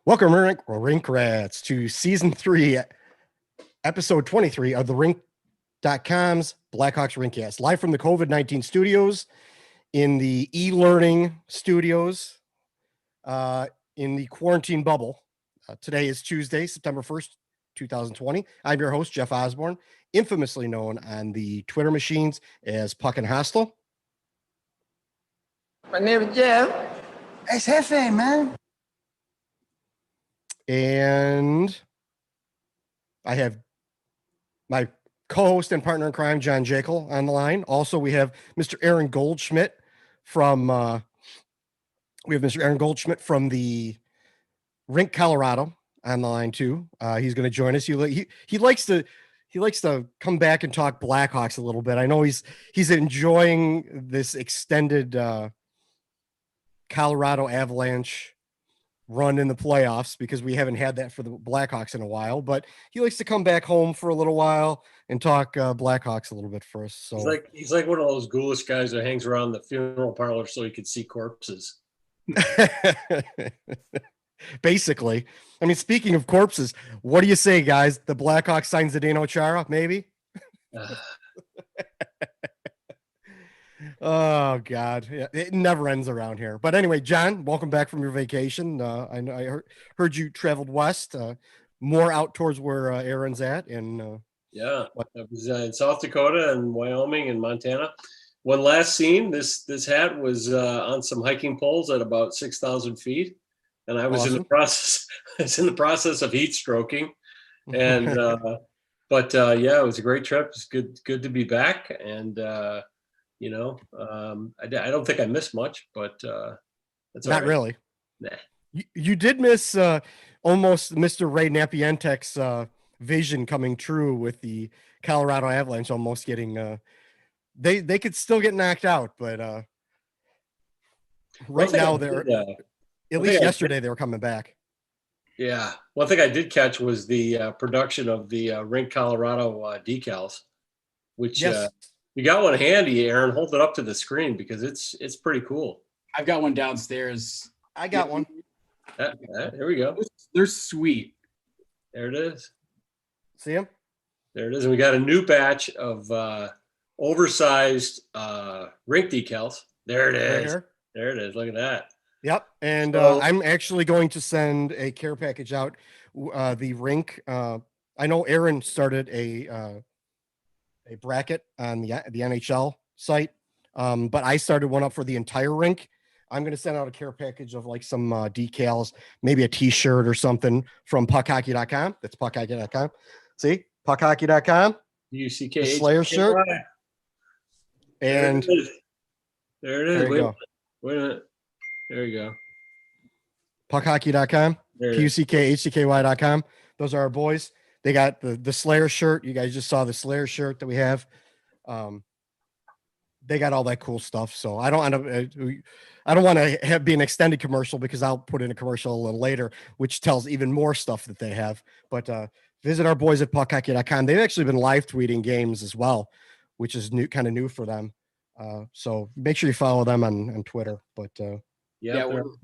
Welcome, Rink Rats, to Season 3, Episode 23 of the Rink.com's Blackhawks Rinkcast, live from the COVID-19 studios, in the e-learning studios, in the quarantine bubble. Today is Tuesday, September 1st, 2020. I'm your host, Jeff Osborn, infamously known on the Twitter machines as Puck and Hostel. My name is Jeff. It's Hefe, man. And I have my co-host and partner in crime, John Jaeckel, on the line. Also, we have Mr. Aaron Goldschmidt from the Rink, Colorado, on the line too. He's going to join us. He likes to come back and talk Blackhawks a little bit. I know he's enjoying this extended Colorado Avalanche run in the playoffs because we haven't had that for the Blackhawks in a while, but he likes to come back home for a little while and talk Blackhawks a little bit for us. So he's like one of those ghoulish guys that hangs around the funeral parlor so he can see corpses. Basically. I mean, speaking of corpses, what do you say, guys? The Blackhawks signs Zdeno Chara, maybe? Oh God, yeah, it never ends around here. But anyway, John, welcome back from your vacation. I heard you traveled west, more out towards where Aaron's at, and I was in South Dakota and Wyoming and Montana. When last seen, this hat was on some hiking poles at about 6,000 feet, and I was awesome. in the process of heat stroking, and but it was a great trip. It's good to be back, and. I don't think I missed much, but that's not all right. Really. Nah. You did miss almost Mr. Ray Napientek's vision coming true with the Colorado Avalanche almost getting they could still get knocked out, but right now they're at least yesterday they were coming back. Yeah, one thing I did catch was the production of the Rink Colorado decals, which. Yes. You got one handy, Aaron. Hold it up to the screen because it's pretty cool. I've got one downstairs. I got one. Here we go. They're sweet. There it is. See them? There it is. And we got a new batch of oversized Rink decals. There it is. Right there it is. Look at that. Yep. And I'm actually going to send a care package out. The Rink. I know Aaron started a bracket on the NHL site, but I started one up for the entire rink. I'm going to send out a care package of like some decals, maybe a t-shirt or something from puckhockey.com. That's puckhockey.com. See, puckhockey.com. UCK Slayer shirt. And there it is. Wait a minute. There you go. Puckhockey.com. PUCKHCKY.com. Those are our boys. They got the Slayer shirt. You guys just saw the Slayer shirt that we have. They got all that cool stuff. So I don't want to be an extended commercial because I'll put in a commercial a little later, which tells even more stuff that they have. But visit our boys at puckhockey.com. They've actually been live tweeting games as well, which is kind of new for them. So make sure you follow them on Twitter. But we're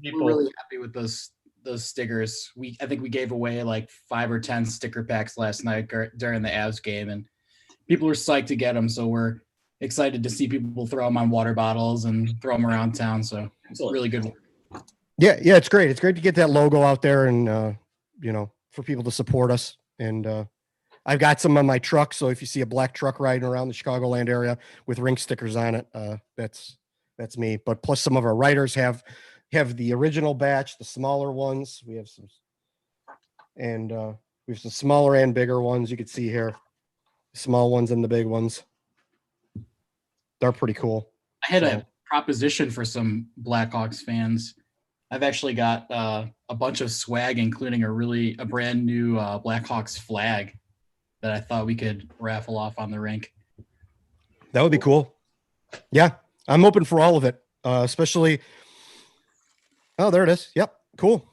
really happy with those stickers. I think we gave away like 5 or 10 sticker packs last night during the Avs game, and people were psyched to get them. So we're excited to see people throw them on water bottles and throw them around town. So it's really good. Yeah, it's great. It's great to get that logo out there and for people to support us. And I've got some on my truck. So if you see a black truck riding around the Chicagoland area with Rink stickers on it, that's me. But plus some of our writers have the original batch, the smaller ones. We have some, and we have some smaller and bigger ones. You can see here, the small ones and the big ones. They're pretty cool. I had a proposition for some Blackhawks fans. I've actually got a bunch of swag, including a brand new Blackhawks flag that I thought we could raffle off on the rink. That would be cool. Yeah, I'm open for all of it, especially. Oh, there it is. Yep. Cool.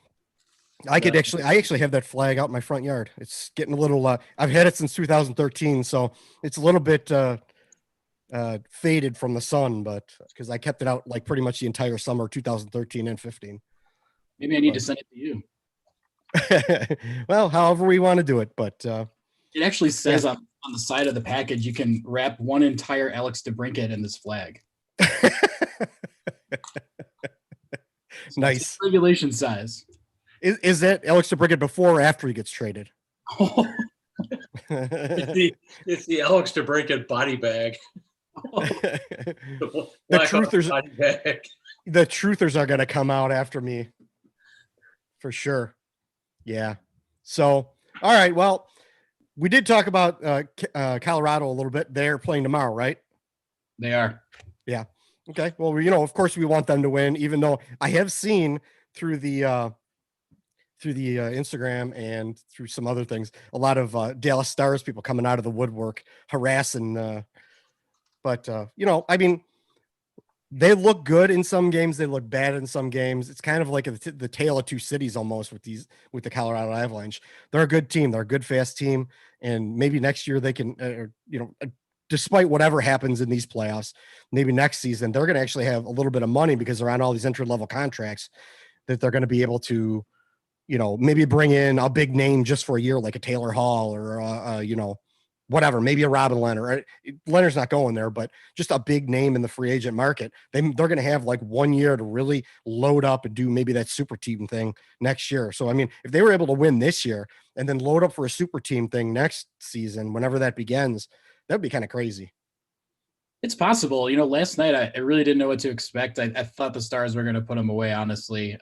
I actually have that flag out in my front yard. It's getting a little, I've had it since 2013. So it's a little bit faded from the sun, but because I kept it out like pretty much the entire summer, 2013 and 15. Maybe I need to send it to you. Well, however we want to do it, but it actually says on the side of the package, you can wrap one entire Alex DeBrincat in this flag. So nice regulation size. Is that Alex DeBrincat before or after he gets traded? It's the Alex DeBrincat body bag. The truthers are going to come out after me for sure. Yeah. So, all right. Well, we did talk about Colorado a little bit. They're playing tomorrow, right? They are. Yeah. Okay. Well, of course we want them to win, even though I have seen through the Instagram and through some other things, a lot of Dallas Stars people coming out of the woodwork harassing. But I mean, they look good in some games. They look bad in some games. It's kind of like the tale of two cities almost with the Colorado Avalanche. They're a good team. They're a good, fast team. And maybe next year they can, despite whatever happens in these playoffs, maybe next season, they're going to actually have a little bit of money because they're on all these entry-level contracts that they're going to be able to, maybe bring in a big name just for a year, like a Taylor Hall or, whatever, maybe a Robin Leonard. Leonard's not going there, but just a big name in the free agent market. They're going to have like 1 year to really load up and do maybe that super team thing next year. So, I mean, if they were able to win this year and then load up for a super team thing next season, whenever that begins, that'd be kind of crazy. It's possible. Last night I really didn't know what to expect. I thought the Stars were going to put them away, honestly,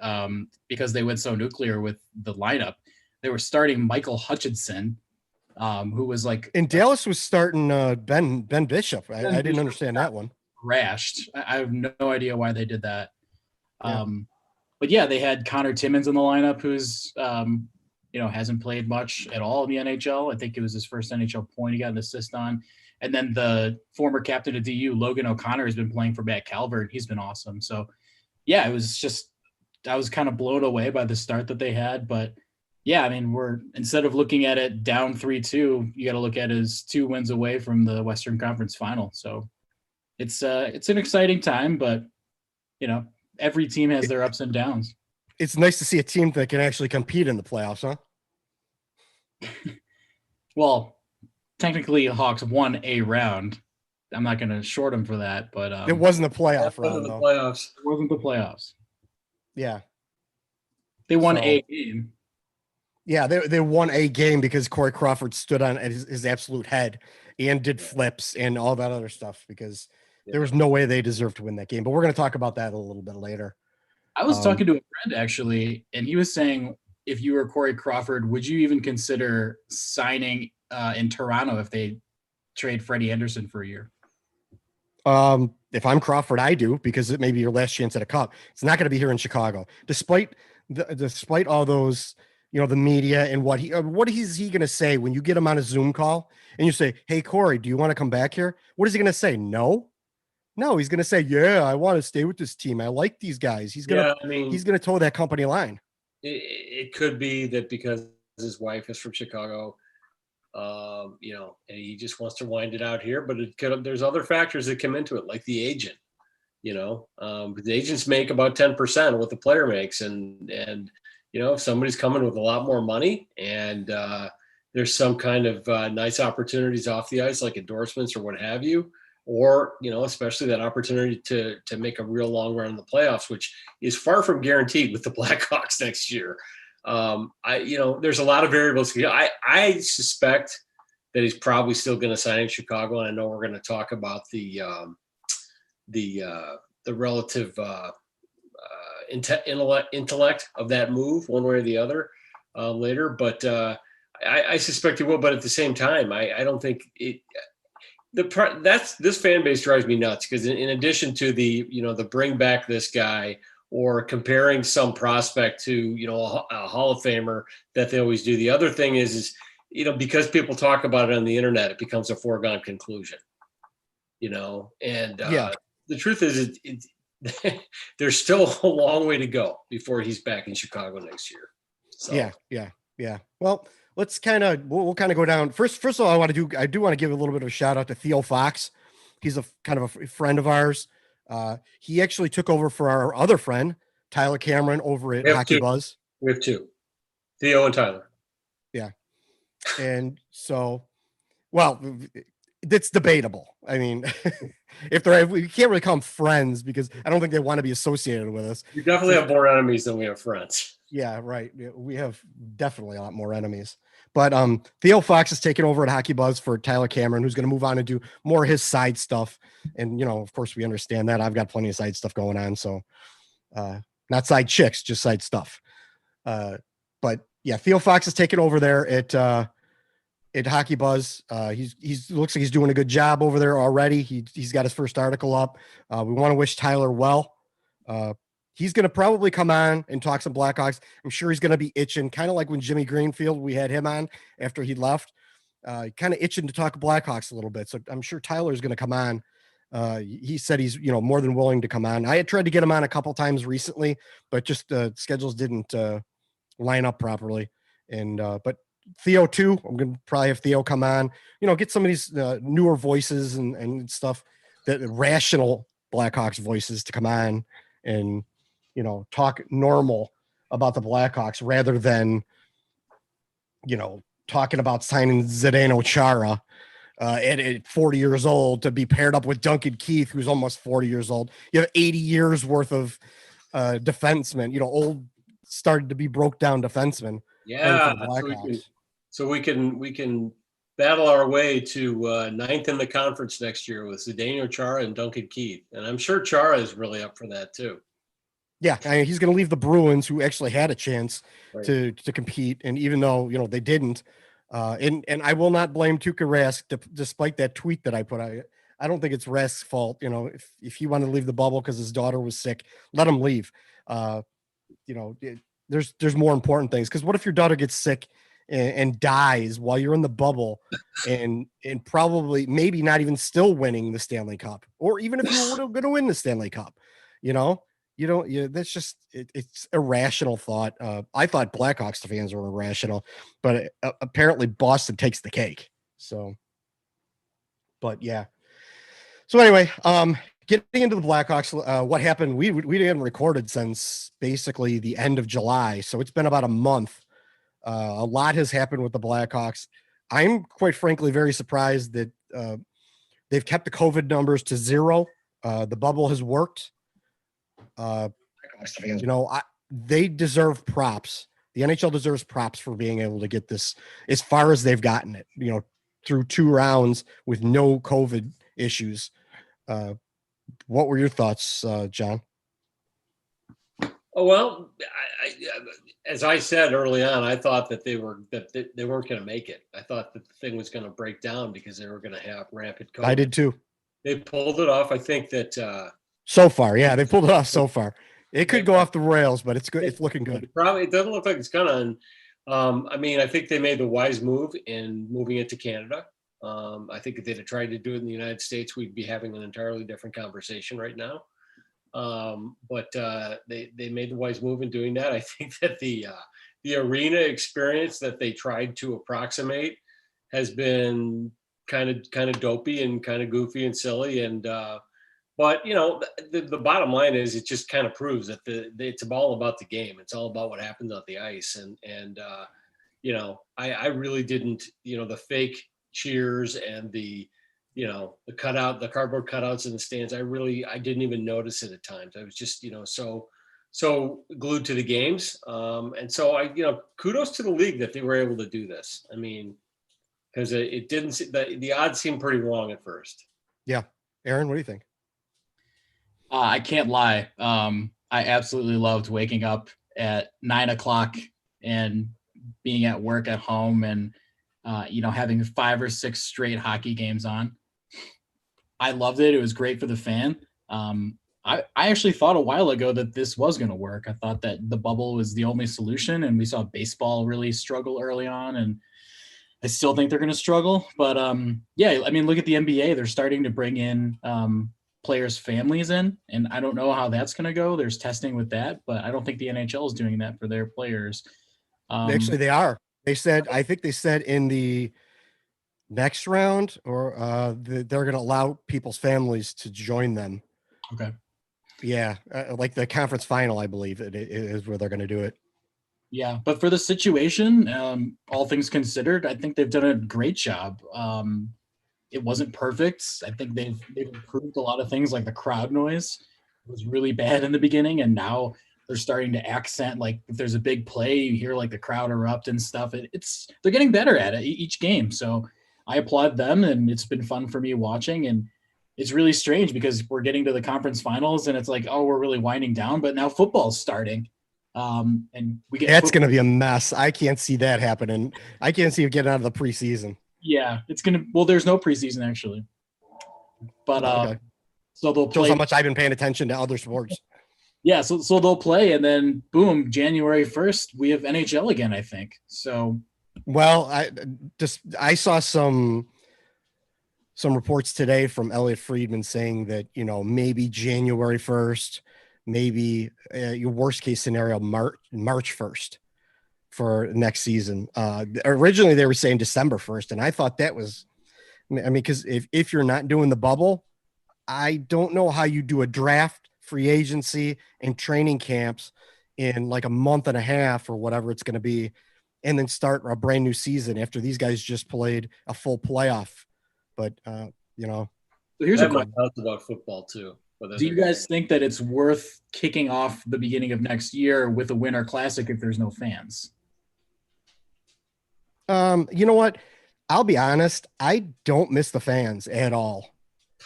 because they went so nuclear with the lineup. They were starting Michael Hutchinson, who was like, and Dallas was starting Ben Bishop. I didn't understand that one. Rashed. I have no idea why they did that. Yeah. But yeah, they had Connor Timmins in the lineup, who's hasn't played much at all in the NHL. I think it was his first NHL point he got an assist on. And then the former captain of DU, Logan O'Connor, has been playing for Matt Calvert. He's been awesome. So yeah, I was kind of blown away by the start that they had, but yeah, I mean, instead of looking at it down 3-2, you got to look at it as 2 wins away from the Western Conference final. So it's an exciting time, but every team has their ups and downs. It's nice to see a team that can actually compete in the playoffs, huh? Well, technically Hawks won a round. I'm not going to short them for that, but it wasn't a playoff round. It wasn't the playoffs. Yeah. They won a game. Yeah, they won a game because Corey Crawford stood on his absolute head and did flips and all that other stuff because there was no way they deserved to win that game. But we're going to talk about that a little bit later. I was talking to a friend, actually, and he was saying, if you were Corey Crawford, would you even consider signing in Toronto if they trade Freddie Anderson for a year? If I'm Crawford, I do, because it may be your last chance at a cup. It's not going to be here in Chicago, despite all those, the media and what is he going to say when you get him on a Zoom call and you say, "Hey, Corey, do you want to come back here?" What is he going to say? No, he's going to say, "Yeah, I want to stay with this team. I like these guys." He's going to toe that company line. It could be that because his wife is from Chicago, and he just wants to wind it out here, but there's other factors that come into it, like the agent, the agents make about 10% of what the player makes. And if somebody's coming with a lot more money and there's some kind of nice opportunities off the ice, like endorsements or what have you, or, especially that opportunity to make a real long run in the playoffs, which is far from guaranteed with the Blackhawks next year. There's a lot of variables. I suspect that he's probably still going to sign in Chicago. And I know we're going to talk about the relative intellect of that move one way or the other later. But I suspect he will. But at the same time, I don't think it. This fan base drives me nuts because in addition to the bring back this guy or comparing some prospect to a Hall of Famer that they always do. The other thing is because people talk about it on the internet, it becomes a foregone conclusion. The truth is there's still a long way to go before he's back in Chicago next year. So. Yeah. Well, we'll kind of go down. First of all, I do want to give a little bit of a shout out to Theo Fox. He's a kind of a friend of ours. He actually took over for our other friend, Tyler Cameron, over at Hockey Buzz. We have two. Theo and Tyler. Yeah. And so, well, it's debatable. I mean, we can't really call them friends because I don't think they want to be associated with us. You definitely have more enemies than we have friends. Yeah, right. We have definitely a lot more enemies. But Theo Fox is taking over at Hockey Buzz for Tyler Cameron, who's going to move on and do more of his side stuff. And, of course, we understand that. I've got plenty of side stuff going on. So not side chicks, just side stuff. But, yeah, Theo Fox is taking over there at Hockey Buzz. He's looks like he's doing a good job over there already. He's got his first article up. We want to wish Tyler well. He's going to probably come on and talk some Blackhawks. I'm sure he's going to be itching, kind of like when Jimmy Greenfield, we had him on after he left, kind of itching to talk Blackhawks a little bit. So I'm sure Tyler's going to come on. He said he's, more than willing to come on. I had tried to get him on a couple times recently, but just schedules didn't line up properly. And, but Theo too, I'm going to probably have Theo come on, get some of these newer voices and stuff, that rational Blackhawks voices to come on and, talk normal about the Blackhawks rather than, talking about signing Zdeno Chara at 40 years old to be paired up with Duncan Keith, who's almost 40 years old. You have 80 years worth of defensemen, old, started to be broke down defensemen. Yeah. So we can battle our way to ninth in the conference next year with Zdeno Chara and Duncan Keith. And I'm sure Chara is really up for that too. Yeah, I mean, he's going to leave the Bruins, who actually had a chance to compete, and even though they didn't, and I will not blame Tuukka Rask, despite that tweet that I put. I don't think it's Rask's fault. If he wanted to leave the bubble because his daughter was sick, let him leave. There's more important things. Because what if your daughter gets sick and dies while you're in the bubble, and probably maybe not even still winning the Stanley Cup, or even if you were going to win the Stanley Cup, that's just it's irrational thought. I thought Blackhawks fans were irrational, but apparently Boston takes the cake. So, but yeah. So anyway, getting into the Blackhawks, what happened? We hadn't recorded since basically the end of July, so it's been about a month. A lot has happened with the Blackhawks. I'm quite frankly very surprised that they've kept the COVID numbers to 0. The bubble has worked. They deserve props. The NHL deserves props for being able to get this as far as they've gotten it, through 2 rounds with no COVID issues. What were your thoughts, John? Oh, well, as I said early on, I thought that they weren't going to make it. I thought that the thing was going to break down because they were going to have rampant COVID. I did too. They pulled it off. I think that so far, yeah, they pulled it off so far. It could go off the rails, but it's good. It's looking good. It doesn't look like it's gonna. I think they made the wise move in moving it to Canada. I think if they'd have tried to do it in the United States, we'd be having an entirely different conversation right now. But they made the wise move in doing that. I think that the arena experience that they tried to approximate has been kind of dopey and kind of goofy and silly. And but the bottom line is it just kind of proves that it's all about the game. It's all about what happens on the ice. And I really didn't, the fake cheers and the cardboard cutouts in the stands. I didn't even notice it at times. I was just, so glued to the games. And so kudos to the league that they were able to do this. I mean, because it didn't, the odds seemed pretty wrong at first. Yeah. Aaron, what do you think? I can't lie. I absolutely loved waking up at 9:00 and being at work at home and, having 5 or 6 straight hockey games on. I loved it. It was great for the fan. I actually thought a while ago that this was going to work. I thought that the bubble was the only solution, and we saw baseball really struggle early on, and I still think they're going to struggle. But look at the NBA. They're starting to bring in players' families in, and I don't know how that's going to go. There's testing with that, but I don't think the NHL is doing that for their players. Actually, they are. I think they said in the next round, or they're going to allow people's families to join them. Okay. Yeah, like the conference final, I believe it is where they're going to do it. Yeah, but for the situation, all things considered, I think they've done a great job. It wasn't perfect. I think they've improved a lot of things, like the crowd noise. It was really bad in the beginning, and now they're starting to accent, like if there's a big play, you hear like the crowd erupt and stuff. They're getting better at it each game. So I applaud them, and it's been fun for me watching. And it's really strange because we're getting to the conference finals, and it's like, oh, we're really winding down, but now football's starting. And we get that's going to be a mess. I can't see that happening. I can't see it getting out of the preseason. Yeah, it's gonna. Well, there's no preseason actually, but okay. So they'll play. Shows how much I've been paying attention to other sports. Yeah, so they'll play, and then boom, January 1st, we have NHL again, I think. So, well, I saw some reports today from Elliot Friedman saying that maybe January 1st. Maybe your worst case scenario, March 1st for next season. Originally they were saying December 1st. And I thought that was, because if you're not doing the bubble, I don't know how you do a draft, free agency, and training camps in like a month and a half or whatever it's going to be, and then start a brand new season after these guys just played a full playoff. But, So here's a question about football too. Do you guys think that it's worth kicking off the beginning of next year with a Winter Classic if there's no fans? You know what? I'll be honest. I don't miss the fans at all.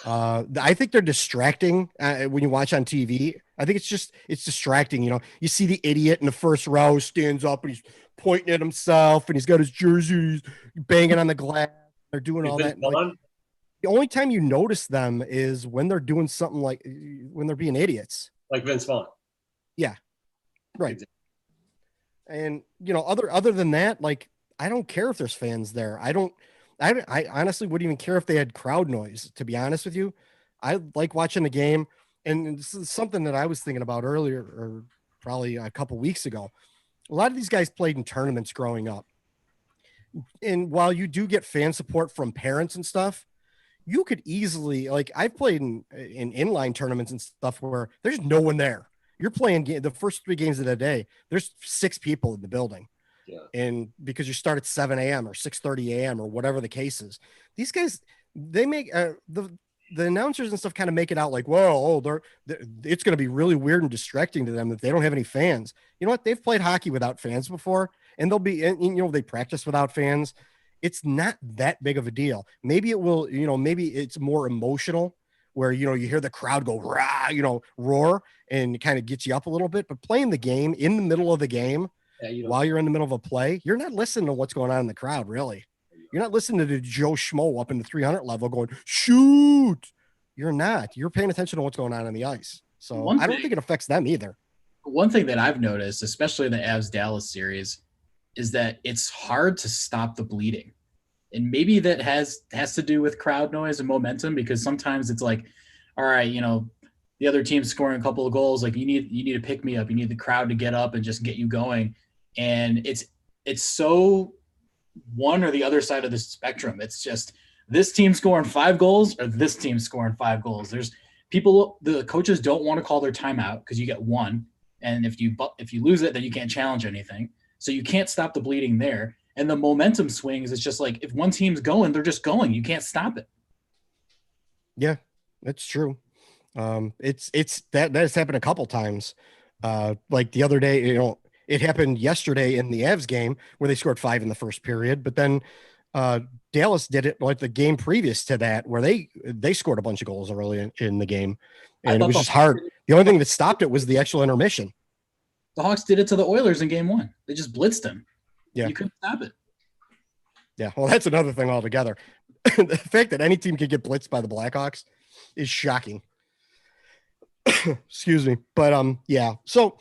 I think they're distracting when you watch on TV. I think it's distracting. You see the idiot in the first row stands up and he's pointing at himself and he's got his jerseys banging on the glass. They're doing all that. The only time you notice them is when they're doing something like when they're being idiots. Like Vince Vaughn. Yeah. Right. And, other than that, like, I don't care if there's fans there. I honestly wouldn't even care if they had crowd noise, to be honest with you. I like watching the game. And this is something that I was thinking about earlier, or probably a couple weeks ago. A lot of these guys played in tournaments growing up. And while you do get fan support from parents and stuff, you could easily, like, I've played in inline tournaments and stuff where there's no one there. You're playing the first 3 games of the day. There's 6 people in the building. Yeah. And because you start at 7 a.m. or 6:30 a.m. or whatever the case is, these guys, they make the announcers and stuff kind of make it out like, whoa, it's going to be really weird and distracting to them that they don't have any fans. You know what? They've played hockey without fans before, and they practice without fans. It's not that big of a deal. Maybe it will, maybe it's more emotional where, you hear the crowd go, rah, roar, and it kind of gets you up a little bit. But playing the game in the middle of the game, while you're in the middle of a play, you're not listening to what's going on in the crowd, really. You're not listening to Joe Schmo up in the 300 level going, shoot. You're not. You're paying attention to what's going on the ice. So I don't think it affects them either. One thing that I've noticed, especially in the Avs-Dallas series, is that it's hard to stop the bleeding. And maybe that has to do with crowd noise and momentum, because sometimes it's like, all right, the other team's scoring a couple of goals. Like you need to pick me up. You need the crowd to get up and just get you going. And it's so one or the other side of the spectrum. It's just this team scoring 5 goals or this team scoring 5 goals. There's people, the coaches don't want to call their timeout because you get 1. And if you lose it, then you can't challenge anything. So you can't stop the bleeding there. And the momentum swings, it's just like if one team's going, they're just going. You can't stop it. Yeah, that's true. It's that has happened a couple times. Like the other day, it happened yesterday in the Avs game where they scored 5 in the first period, but then Dallas did it like the game previous to that where they scored a bunch of goals early in the game, and it was just hard. The only thing that stopped it was the actual intermission. The Hawks did it to the Oilers in game 1. They just blitzed them. Yeah. You couldn't stop it. Yeah. Well, that's another thing altogether. The fact that any team could get blitzed by the Blackhawks is shocking. Excuse me. But yeah. So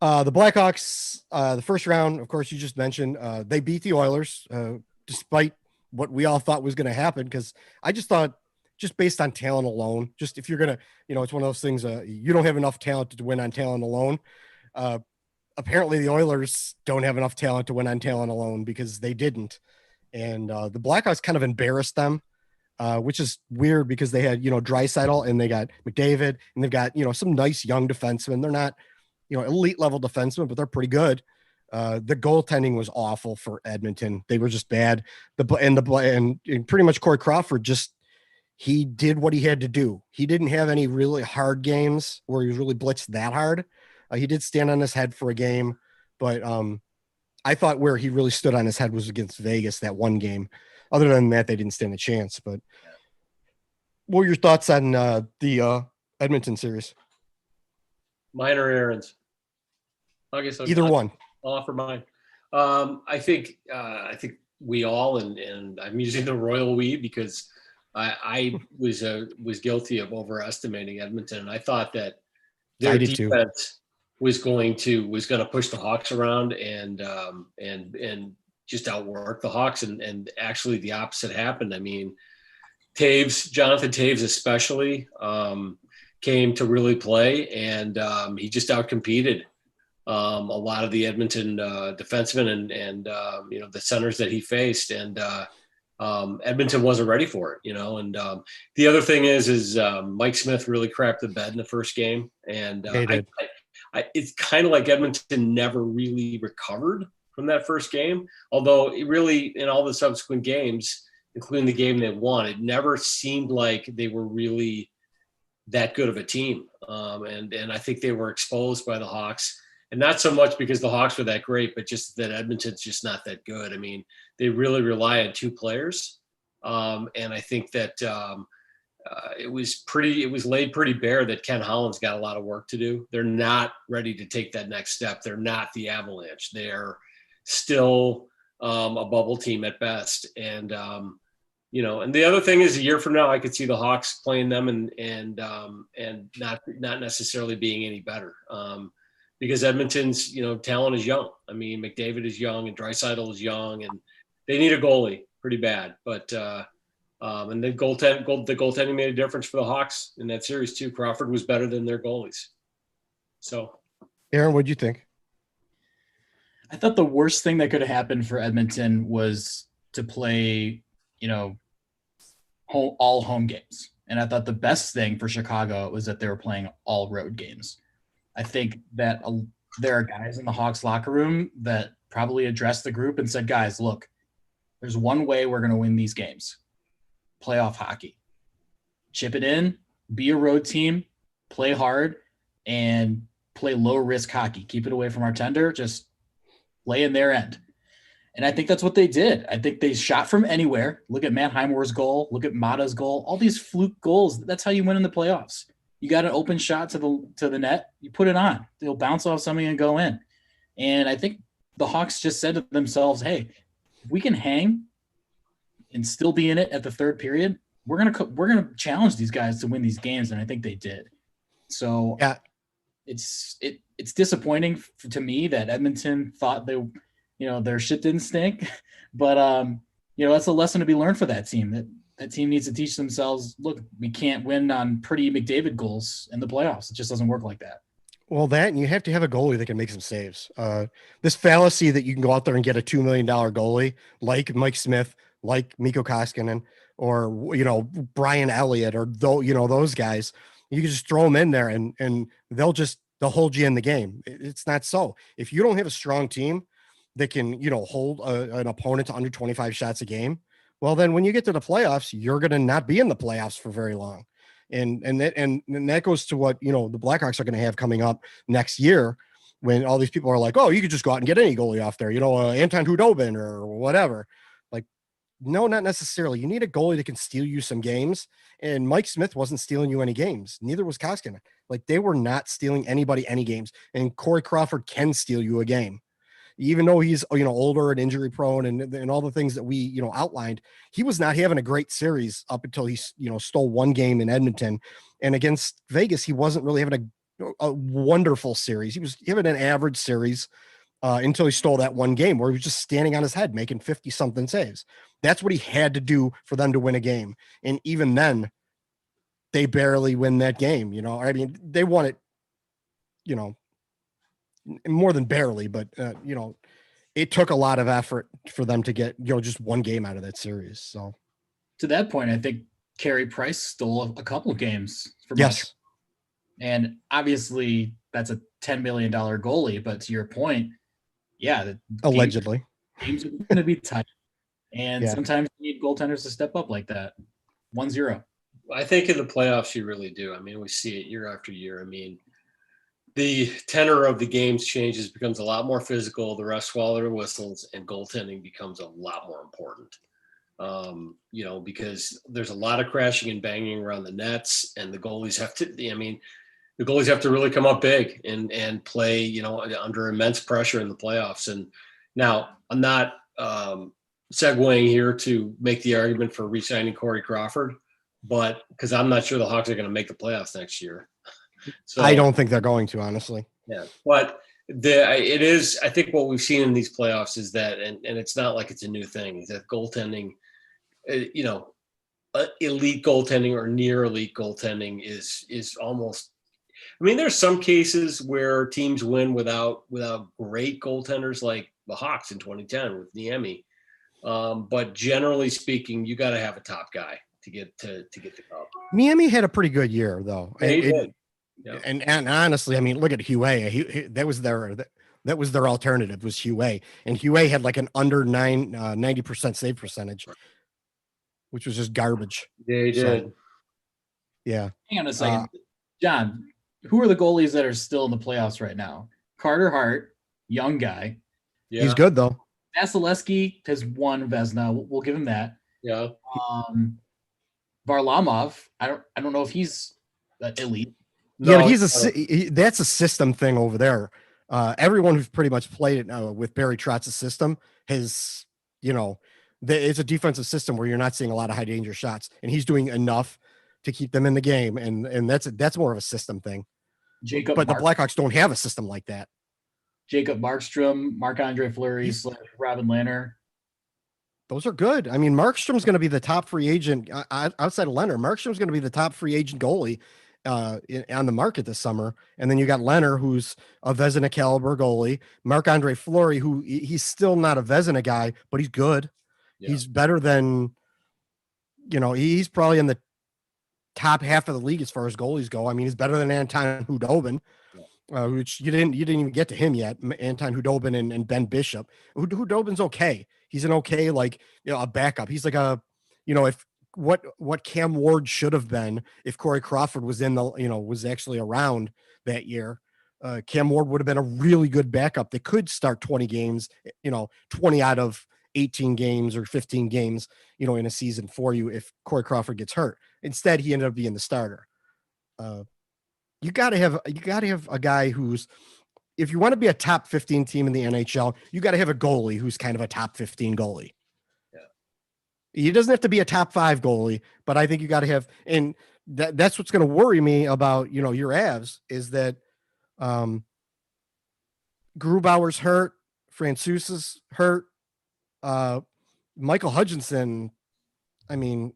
the Blackhawks, the first round, of course, you just mentioned, they beat the Oilers, despite what we all thought was going to happen. Because I just thought, just based on talent alone, just if you're going to, it's one of those things, you don't have enough talent to win on talent alone. Apparently the Oilers don't have enough talent to win on talent alone because they didn't. And the Blackhawks kind of embarrassed them, which is weird because they had, Draisaitl and they got McDavid and they've got, some nice young defensemen. They're not, elite level defensemen, but they're pretty good. The goaltending was awful for Edmonton. They were just bad. And pretty much Corey Crawford he did what he had to do. He didn't have any really hard games where he was really blitzed that hard. He did stand on his head for a game, but I thought where he really stood on his head was against Vegas, that one game. Other than that, they didn't stand a chance. But what were your thoughts on the Edmonton series? Mine or Aaron's? I guess either one. I'll offer mine. I think we all, and I'm using the royal we because I was guilty of overestimating Edmonton. I thought that their defense was going to push the Hawks around and just outwork the Hawks, and actually the opposite happened. I mean, Jonathan Taves especially came to really play, and he just outcompeted a lot of the Edmonton defensemen and the centers that he faced, and Edmonton wasn't ready for it, and the other thing is Mike Smith really crapped the bed in the first game, and it's kind of like Edmonton never really recovered from that first game, although it really, in all the subsequent games, including the game they won, it never seemed like they were really that good of a team, and I think they were exposed by the Hawks. And not so much because the Hawks were that great, but just that Edmonton's just not that good. I mean, they really rely on two players. And I think that it was laid pretty bare that Ken Holland's got a lot of work to do. They're not ready to take that next step. They're not the Avalanche. They're still a bubble team at best. And, and the other thing is a year from now, I could see the Hawks playing them and not necessarily being any better. Because Edmonton's, talent is young. I mean, McDavid is young and Draisaitl is young, and they need a goalie pretty bad. But and the goaltending made a difference for the Hawks in that series too. Crawford was better than their goalies. So, Aaron, what'd you think? I thought the worst thing that could have happened for Edmonton was to play, all home games, and I thought the best thing for Chicago was that they were playing all road games. I think that there are guys in the Hawks locker room that probably addressed the group and said, guys, look, there's one way we're going to win these games. Playoff hockey. Chip it in, be a road team, play hard, and play low-risk hockey. Keep it away from our tender. Just lay in their end. And I think that's what they did. I think they shot from anywhere. Look at Matt Highmore's goal. Look at Maatta's goal. All these fluke goals. That's how you win in the playoffs. You got an open shot to the net, you put it on. They'll bounce off something and go in. And I think the Hawks just said to themselves, hey, if we can hang and still be in it at the third period, we're gonna challenge these guys to win these games, and I think they did. So yeah, it's disappointing to me that Edmonton thought their shit didn't stink, but that's a lesson to be learned for that team. That team needs to teach themselves, look, we can't win on pretty McDavid goals in the playoffs. It just doesn't work like that. Well, and you have to have a goalie that can make some saves. This fallacy that you can go out there and get a $2 million goalie like Mike Smith, like Mikko Koskinen, or, Brian Elliott, or those guys, you can just throw them in there and they'll hold you in the game. It's not so. If you don't have a strong team that can, hold an opponent to under 25 shots a game, well, then when you get to the playoffs, you're going to not be in the playoffs for very long. And that goes to what, the Blackhawks are going to have coming up next year when all these people are like, oh, you could just go out and get any goalie off there, Anton Hudobin or whatever. Like, no, not necessarily. You need a goalie that can steal you some games. And Mike Smith wasn't stealing you any games. Neither was Koskinen. Like, they were not stealing anybody any games. And Corey Crawford can steal you a game. Even though he's, older and injury prone and all the things that we, outlined, he was not having a great series up until he, stole one game in Edmonton. And against Vegas, he wasn't really having a wonderful series. He was having an average series until he stole that one game where he was just standing on his head, making 50 something saves. That's what he had to do for them to win a game. And even then they barely win that game. I mean, they won it, more than barely, but it took a lot of effort for them to get just one game out of that series. So to that point, I think Carey Price stole a couple of games from yes, and obviously that's a $10 million goalie. But to your point, yeah, allegedly games are going to be tight. And sometimes you need goaltenders to step up like that. 1-0. I think in the playoffs, you really do. I mean, we see it year after year. I mean, the tenor of the games changes, becomes a lot more physical. The refs swallow their whistles, and goaltending becomes a lot more important. Because there's a lot of crashing and banging around the nets, and the goalies have to really come up big and play, under immense pressure in the playoffs. And now I'm not segueing here to make the argument for re-signing Corey Crawford, but because I'm not sure the Hawks are going to make the playoffs next year. So I don't think they're going to, honestly. Yeah, but it is. I think what we've seen in these playoffs is that, and it's not like it's a new thing, is that goaltending, elite goaltending or near elite goaltending is almost. I mean, there's some cases where teams win without great goaltenders, like the Hawks in 2010 with Niemi. But generally speaking, you got to have a top guy to get the cup. Niemi had a pretty good year, though. Yeah, he did. Yep. And honestly, I mean, look at Huey. That was their alternative was Huey, and Huey had like an under 90% save percentage, which was just garbage. Yeah, he did. So, yeah. Hang on a second, John. Who are the goalies that are still in the playoffs right now? Carter Hart, young guy. Yeah. He's good though. Vasilevsky has won Vezina. We'll give him that. Yeah. Varlamov, I don't know if he's elite. No, yeah, but that's a system thing over there. Everyone who's pretty much played it with Barry Trotz's system has, it's a defensive system where you're not seeing a lot of high danger shots, and he's doing enough to keep them in the game, and that's more of a system thing. The Blackhawks don't have a system like that. Jacob Markstrom, Marc-Andre Fleury, Robin Lehner. Those are good. I mean, Markstrom's going to be the top free agent outside of Lehner. Markstrom's going to be the top free agent goalie on the market this summer. And then you got Lehner, who's a Vezina caliber goalie. Marc-Andre Fleury, who he's still not a Vezina guy, but he's good. Yeah. He's better than, he's probably in the top half of the league as far as goalies go. I mean, he's better than Anton Hudobin, which you didn't even get to him yet. Anton Hudobin and Ben Bishop. Hudobin's okay. He's an okay, a backup. He's like if what Cam Ward should have been if Corey Crawford was was actually around that year. Cam Ward would have been a really good backup that could start 20 games, 20 out of 18 games or 15 games, in a season for you if Corey Crawford gets hurt. Instead, he ended up being the starter. You got to have a guy who's, if you want to be a top 15 team in the NHL, you got to have a goalie who's kind of a top 15 goalie. Yeah. He doesn't have to be a top 5 goalie, but I think you got to have, and that's what's going to worry me about, your Avs is that Grubauer's hurt, Francouz's hurt, Michael Hutchinson, I mean,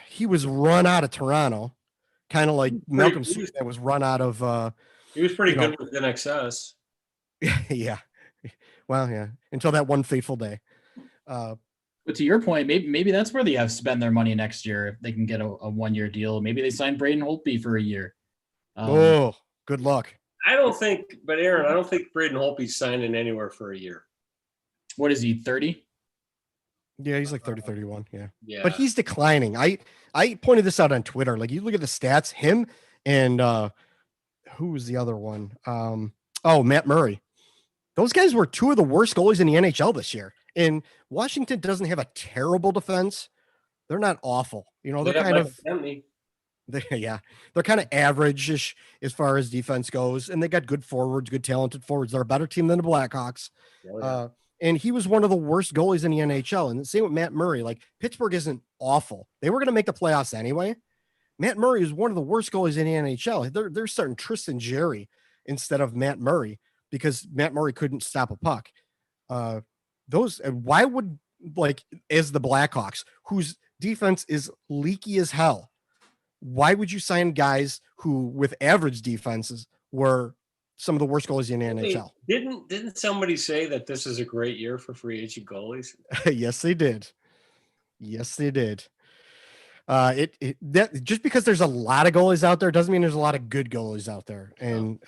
he was run out of Toronto, kind of like Malcolm Subban was run out of. He was pretty good with NXS. Yeah, well, yeah, until that one fateful day. But to your point, maybe that's where they have spend their money next year if they can get a 1-year deal. Maybe they sign Braden Holtby for a year. Good luck. I don't think Braden Holtby's signing anywhere for a year. What is he, 30? Yeah, he's like 30, 31. Yeah. But he's declining. I pointed this out on Twitter. Like, you look at the stats, him and who was the other one? Matt Murray. Those guys were 2 of the worst goalies in the NHL this year. And Washington doesn't have a terrible defense. They're not awful. They're kind of they're kind of average-ish as far as defense goes. And they got good forwards, good talented forwards. They're a better team than the Blackhawks. Oh, yeah. And he was one of the worst goalies in the NHL. And the same with Matt Murray. Like, Pittsburgh isn't awful. They were going to make the playoffs anyway. Matt Murray is one of the worst goalies in the NHL. They're starting Tristan Jarry instead of Matt Murray because Matt Murray couldn't stop a puck. Why would, as the Blackhawks, whose defense is leaky as hell, why would you sign guys who, with average defenses, were some of the worst goalies in the NHL? Didn't somebody say that this is a great year for free agent goalies? Yes, they did. That just because there's a lot of goalies out there doesn't mean there's a lot of good goalies out there. And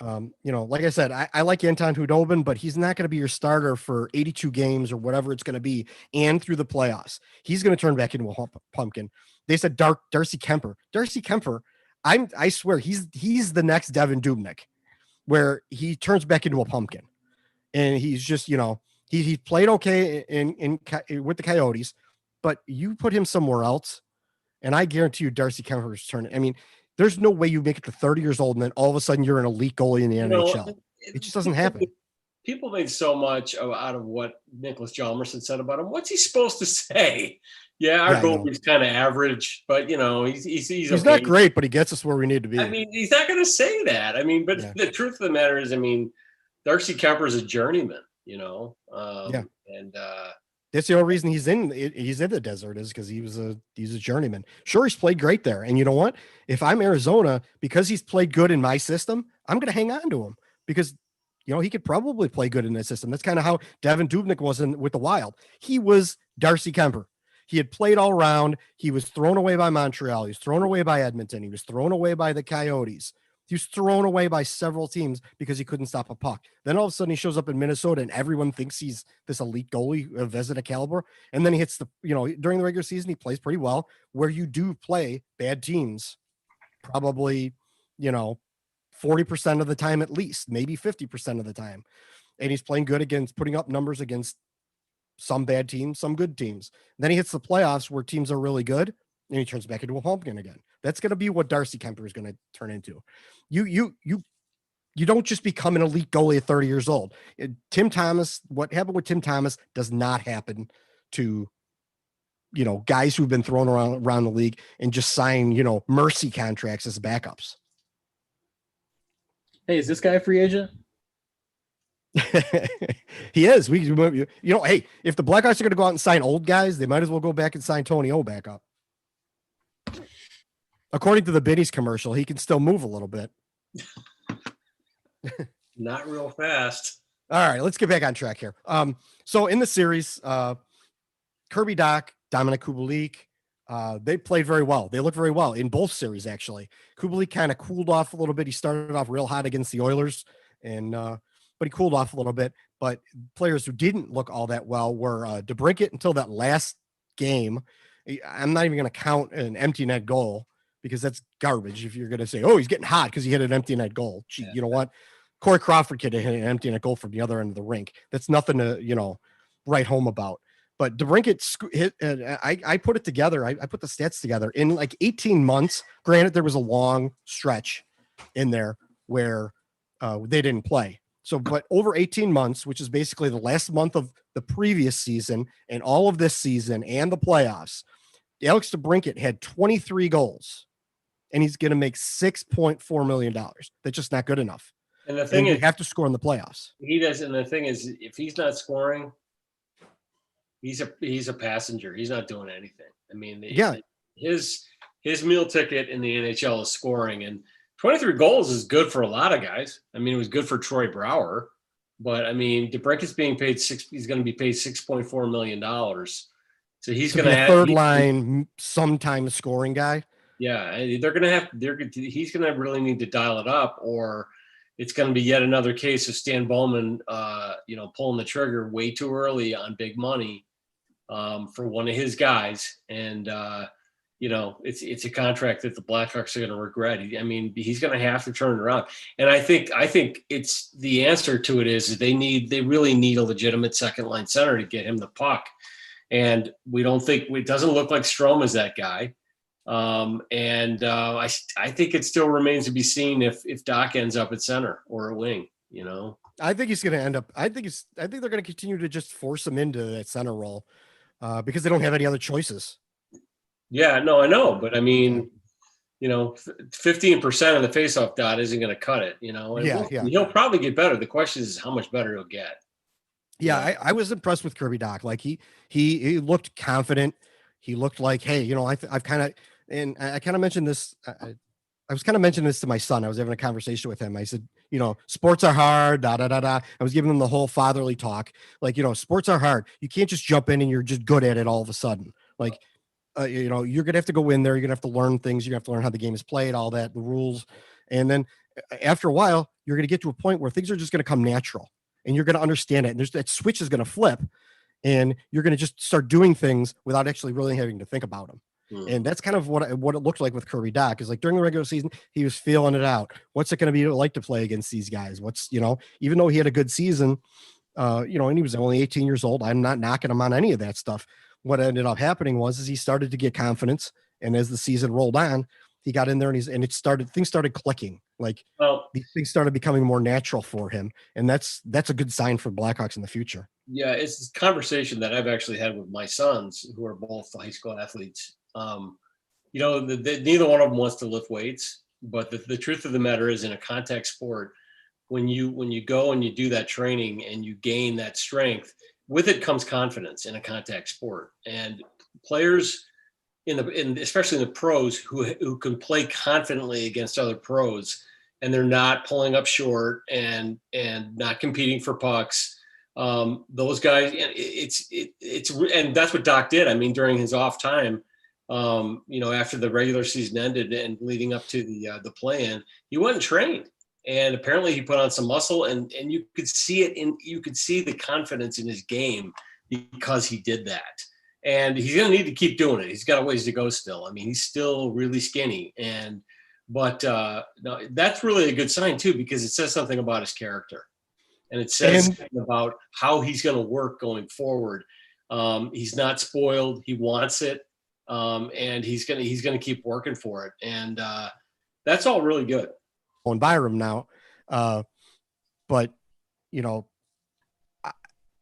like I said, I like Anton Hudobin, but he's not going to be your starter for 82 games or whatever it's going to be, and through the playoffs. He's going to turn back into a pumpkin. They said Darcy Kemper. Darcy Kemper, I swear he's the next Devin Dubnyk, where he turns back into a pumpkin, and he's just he played okay in with the Coyotes, but you put him somewhere else. And I guarantee you, Darcy Kemper's turning. I mean, there's no way you make it to 30 years old and then all of a sudden you're an elite goalie in the NHL. It just doesn't happen. People made so much out of what Nicholas Hjalmarsson said about him. What's he supposed to say? Yeah, our goalie's kind of average, but he's okay. Not great, but he gets us where we need to be. I mean, he's not going to say that. I mean, but the truth of the matter is, I mean, Darcy Kemper is a journeyman. And that's the only reason he's in the desert is because he's a journeyman. Sure, he's played great there. And you know what? If I'm Arizona, because he's played good in my system, I'm going to hang on to him because, he could probably play good in that system. That's kind of how Devin Dubnyk was with the Wild. He was Darcy Kemper. He had played all around. He was thrown away by Montreal. He was thrown away by Edmonton. He was thrown away by the Coyotes. He was thrown away by several teams because he couldn't stop a puck. Then all of a sudden he shows up in Minnesota and everyone thinks he's this elite goalie of Vezina caliber. And then he hits during the regular season, he plays pretty well where you do play bad teams, probably, 40% of the time, at least maybe 50% of the time. And he's playing good against putting up numbers against some bad teams, some good teams. And then he hits the playoffs where teams are really good and he turns back into a pumpkin again. That's going to be what Darcy Kemper is going to turn into. You don't just become an elite goalie at 30 years old. Tim Thomas, what happened with Tim Thomas does not happen to, guys who've been thrown around the league and just sign, mercy contracts as backups. Hey, is this guy a free agent? He is. Hey, if the Blackhawks are going to go out and sign old guys, they might as well go back and sign Tony O back up. According to the Benny's commercial, he can still move a little bit. Not real fast. All right, let's get back on track here. So in the series, Kirby, Dach, Dominik Kubalik, they played very well. They looked very well in both series, actually. Kubalik kind of cooled off a little bit. He started off real hot against the Oilers, but he cooled off a little bit. But players who didn't look all that well were DeBrincat until that last game. I'm not even going to count an empty net goal because that's garbage. If you're going to say, oh, he's getting hot because he hit an empty net goal. Gee, you know what? Corey Crawford could have hit an empty net goal from the other end of the rink. That's nothing to, write home about. But DeBrincat hit, I put it together. I put the stats together in like 18 months. Granted, there was a long stretch in there where they didn't play. So, but over 18 months, which is basically the last month of the previous season and all of this season and the playoffs, Alex DeBrincat had 23 goals and he's going to make $6.4 million. That's just not good enough. And the thing is, you have to score in the playoffs. He does. And the thing is, if he's not scoring, he's a passenger. He's not doing anything. I mean, his meal ticket in the NHL is scoring, and 23 goals is good for a lot of guys. I mean, it was good for Troy Brouwer, but I mean, DeBrincat's being paid he's going to be paid $6.4 million. So he's going to have third line, sometime scoring guy. Yeah. He's going to really need to dial it up, or it's going to be yet another case of Stan Bowman, pulling the trigger way too early on big money for one of his guys. And, it's a contract that the Blackhawks are going to regret. He's going to have to turn it around. And I think it's the answer to it is they really need a legitimate second line center to get him the puck. And it doesn't look like Strome is that guy. I think it still remains to be seen if Dach ends up at center or a wing, I think he's going to end up, I think they're going to continue to just force him into that center role because they don't have any other choices. Yeah, no, I know. But 15% of the faceoff dot isn't going to cut it, and he'll probably get better. The question is how much better he'll get. Yeah. I was impressed with Kirby Dach. Like he looked confident. He looked like, hey, I've kind of, and I kind of mentioned this. I was kind of mentioning this to my son. I was having a conversation with him. I said, sports are hard, da, da, da, da. I was giving him the whole fatherly talk. Like, sports are hard. You can't just jump in and you're just good at it all of a sudden. Like you're going to have to go in there. You're going to have to learn things. You have to learn how the game is played, all that, the rules. And then after a while, you're going to get to a point where things are just going to come natural and you're going to understand it. And that switch is going to flip and you're going to just start doing things without actually really having to think about them. And that's kind of what it looked like with Kirby Dach is like during the regular season, he was feeling it out. What's it going to be like to play against these guys? Even though he had a good season, and he was only 18 years old, I'm not knocking him on any of that stuff. What ended up happening was he started to get confidence. And as the season rolled on, he got in there and things started clicking. These things started becoming more natural for him. And that's a good sign for Blackhawks in the future. Yeah. It's this conversation that I've actually had with my sons who are both high school athletes. Neither one of them wants to lift weights, but the truth of the matter is in a contact sport, when you go and you do that training and you gain that strength, with it comes confidence in a contact sport. And players especially in the pros who can play confidently against other pros and they're not pulling up short and not competing for pucks. Those guys, and that's what Dach did. I mean, during his off time, after the regular season ended and leading up to the play-in, he went and trained. And apparently he put on some muscle and you could see it you could see the confidence in his game because he did that. And he's going to need to keep doing it. He's got a ways to go still. I mean, he's still really skinny. But that's really a good sign too, because it says something about his character and it says something about how he's going to work going forward. He's not spoiled. He wants it. And he's going to keep working for it. And that's all really good. On Byram now. But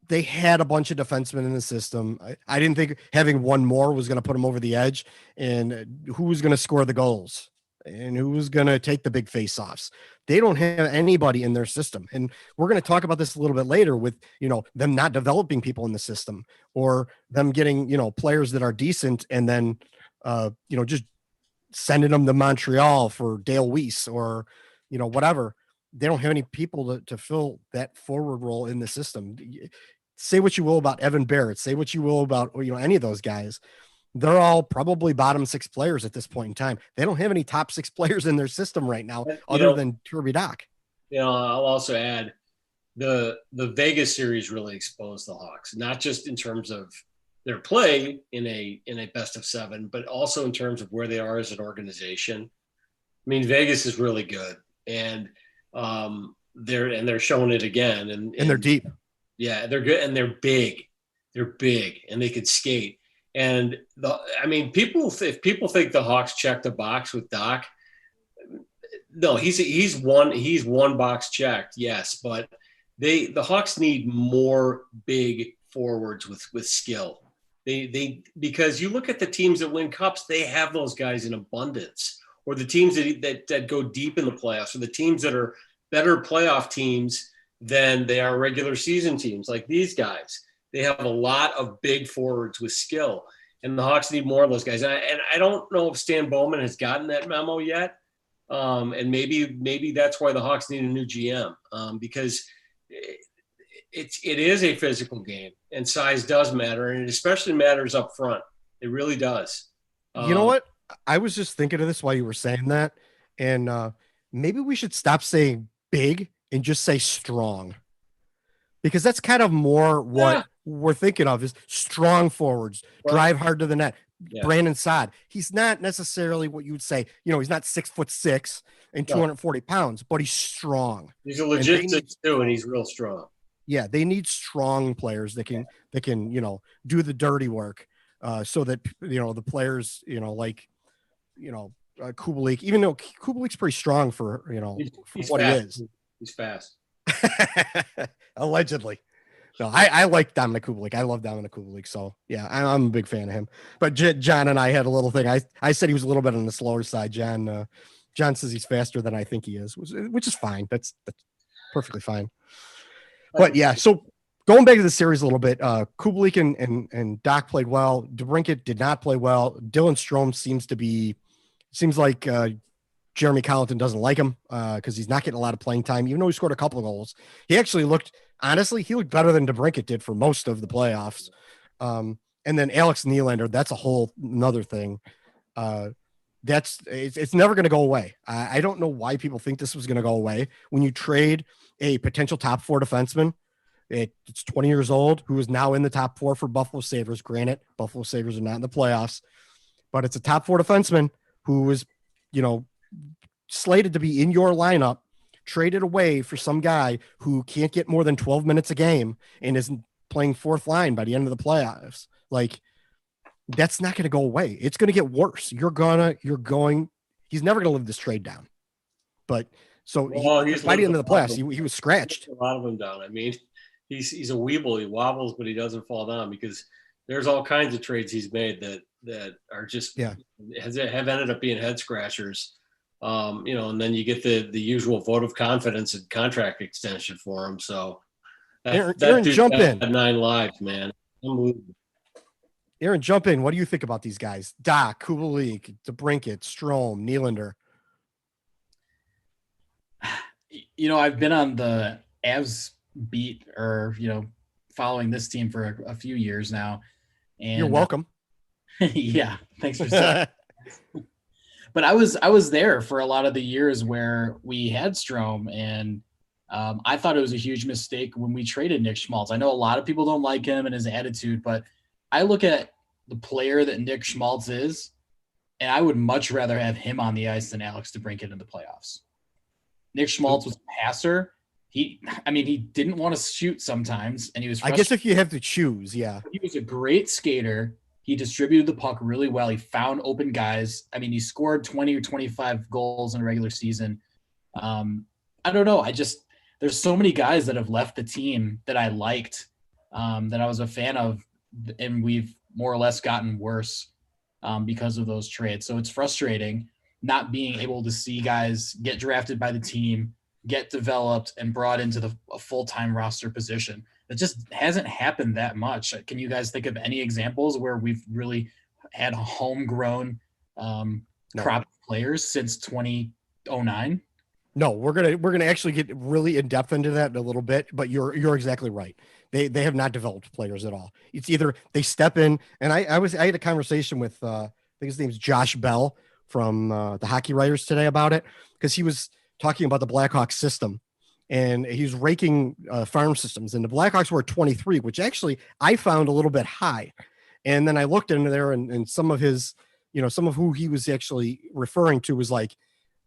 they had a bunch of defensemen in the system. I didn't think having one more was going to put them over the edge, and who was going to score the goals and who was going to take the big face-offs. They don't have anybody in their system. And we're going to talk about this a little bit later with, them not developing people in the system or them getting, players that are decent and then, just sending them to Montreal for Dale Weiss or, whatever. They don't have any people to fill that forward role in the system. Say what you will about Evan Barrett, say what you will about, any of those guys. They're all probably bottom six players at this point in time. They don't have any top six players in their system right now, other than Kirby Dach. I'll also add the Vegas series really exposed the Hawks, not just in terms of their play in a best of seven, but also in terms of where they are as an organization. I mean, Vegas is really good, and they're showing it again, and they're deep. Yeah, they're good, and they're big, and they could skate. And if people think the Hawks checked the box with Dach, no, he's one box checked, yes, but the Hawks need more big forwards with skill. They because you look at the teams that win cups, they have those guys in abundance, or the teams that go deep in the playoffs, or the teams that are better playoff teams than they are regular season teams, like these guys. They have a lot of big forwards with skill, and the Hawks need more of those guys. And I don't know if Stan Bowman has gotten that memo yet, and maybe that's why the Hawks need a new GM, because it is a physical game, and size does matter, and it especially matters up front. It really does. You know what? I was just thinking of this while you were saying that, and maybe we should stop saying big and just say strong, because that's kind of more what we're thinking of is strong forwards, drive hard to the net. Yeah. Brandon Saad, he's not necessarily what you would say, he's not 6'6" and 240 pounds, but he's strong. He's a legit 6'2", and he's real strong. Yeah, they need strong players that can do the dirty work, so that the players Kubalik, even though Kubalik's pretty strong for he's what fast. he is. He's fast. Allegedly. No, I like Dominik Kubalik. I love Dominik Kubalik. So yeah, I'm a big fan of him. But John and I had a little thing. I said he was a little bit on the slower side. John says he's faster than I think he is, which is fine. That's perfectly fine. But yeah, so going back to the series a little bit, Kubalik and Dach played well. DeBrincat did not play well. Dylan Strome seems like Jeremy Colleton doesn't like him because he's not getting a lot of playing time, even though he scored a couple of goals. He actually looked better than DeBrincat did for most of the playoffs. And And then Alex Nylander, that's a whole another thing. It's never going to go away. I don't know why people think this was going to go away. When you trade a potential top 4 defenseman, it's 20 years old, who is now in the top 4 for Buffalo Sabres. Granted, Buffalo Sabres are not in the playoffs, but it's a top 4 defenseman who is, slated to be in your lineup, traded away for some guy who can't get more than 12 minutes a game and isn't playing 4th line by the end of the playoffs. Like, that's not going to go away. It's going to get worse. He's never going to live this trade down. But so by the end of the playoffs, he was scratched. A lot of them down. I mean, he's a weeble. He wobbles, but he doesn't fall down, because there's all kinds of trades he's made that are just have ended up being head scratchers. And then you get the usual vote of confidence and contract extension for him. So Aaron, jump in. 9 lives, man. Unbelievable. Aaron, jump in. What do you think about these guys? Dach, Kubalik, DeBrincat, Strome, Nylander. I've been on the Avs beat, or following this team for a few years now. And you're welcome. Yeah, thanks for saying. But I was there for a lot of the years where we had Strome, and I thought it was a huge mistake when we traded Nick Schmaltz. I know a lot of people don't like him and his attitude, but I look at the player that Nick Schmaltz is, and I would much rather have him on the ice than Alex DeBrincat in the playoffs. Nick Schmaltz was a passer. He didn't want to shoot sometimes, and he was frustrated. I guess if you have to choose, yeah. He was a great skater. He distributed the puck really well. He found open guys. I mean, he scored 20 or 25 goals in a regular season. I don't know. There's so many guys that have left the team that I liked, that I was a fan of, and we've more or less gotten worse because of those trades. So it's frustrating not being able to see guys get drafted by the team, get developed, and brought into a full-time roster position. It just hasn't happened that much. Can you guys think of any examples where we've really had homegrown crop of players since 2009? No, we're gonna actually get really in depth into that in a little bit, but you're exactly right. They have not developed players at all. It's either they step in, and I had a conversation with I think his name's Josh Bell from the Hockey Writers today about it, because he was talking about the Blackhawks system, and he was raking farm systems, and the Blackhawks were at 23, which actually I found a little bit high. And then I looked into there, and some of his, some of who he was actually referring to was like,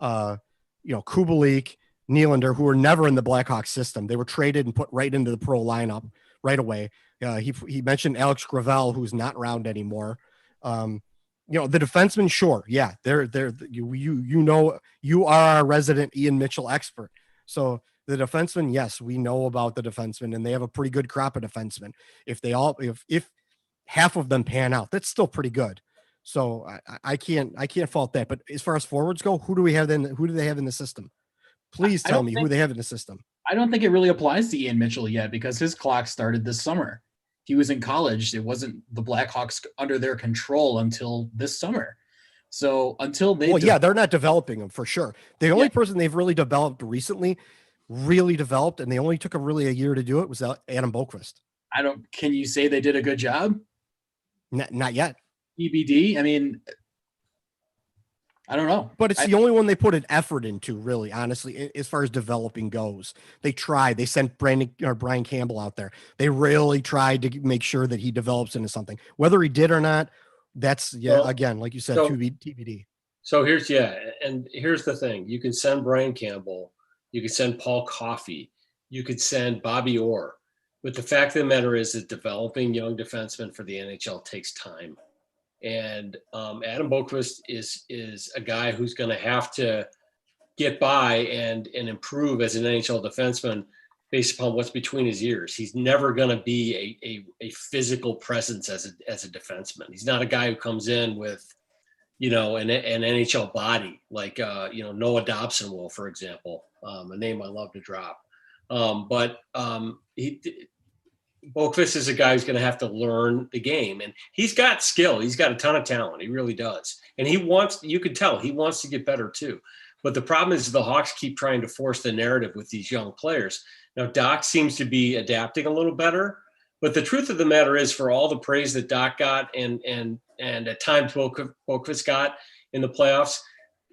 Kubalik, Nylander, who were never in the Blackhawks system. They were traded and put right into the pro lineup right away. He mentioned Alex Gravel, who's not around anymore. The defensemen, sure. Yeah. You are our resident Ian Mitchell expert. So the defensemen, yes, we know about the defensemen, and they have a pretty good crop of defensemen. If half of them pan out, that's still pretty good. So I can't fault that. But as far as forwards go, who do they have in the system? Please tell me who they have in the system. I don't think it really applies to Ian Mitchell yet, because his clock started this summer. He was in college. It wasn't the Blackhawks under their control until this summer. So until they, they're not developing them for sure. The only person they've really developed recently, and they only took a year to do it, was Adam Boqvist. Can you say they did a good job? Not yet. EBD. I mean, I don't know. But it's the only one they put an effort into, really, honestly, as far as developing goes. They tried. They sent Brian Campbell out there. They really tried to make sure that he develops into something. Whether he did or not, that's, again, like you said, TBD. So here's the thing. You can send Brian Campbell. You could send Paul Coffey. You could send Bobby Orr. But the fact of the matter is that developing young defensemen for the NHL takes time. And Adam Boqvist is a guy who's going to have to get by and improve as an NHL defenseman based upon what's between his ears. He's never going to be a physical presence as a defenseman. He's not a guy who comes in with, an NHL body like, Noah Dobson will, for example, a name I love to drop. Boqvist is a guy who's going to have to learn the game, and he's got skill. He's got a ton of talent. He really does. And you could tell he wants to get better too. But the problem is the Hawks keep trying to force the narrative with these young players. Now, Dach seems to be adapting a little better, But the truth of the matter is, for all the praise that Dach got and at times Boquist got in the playoffs,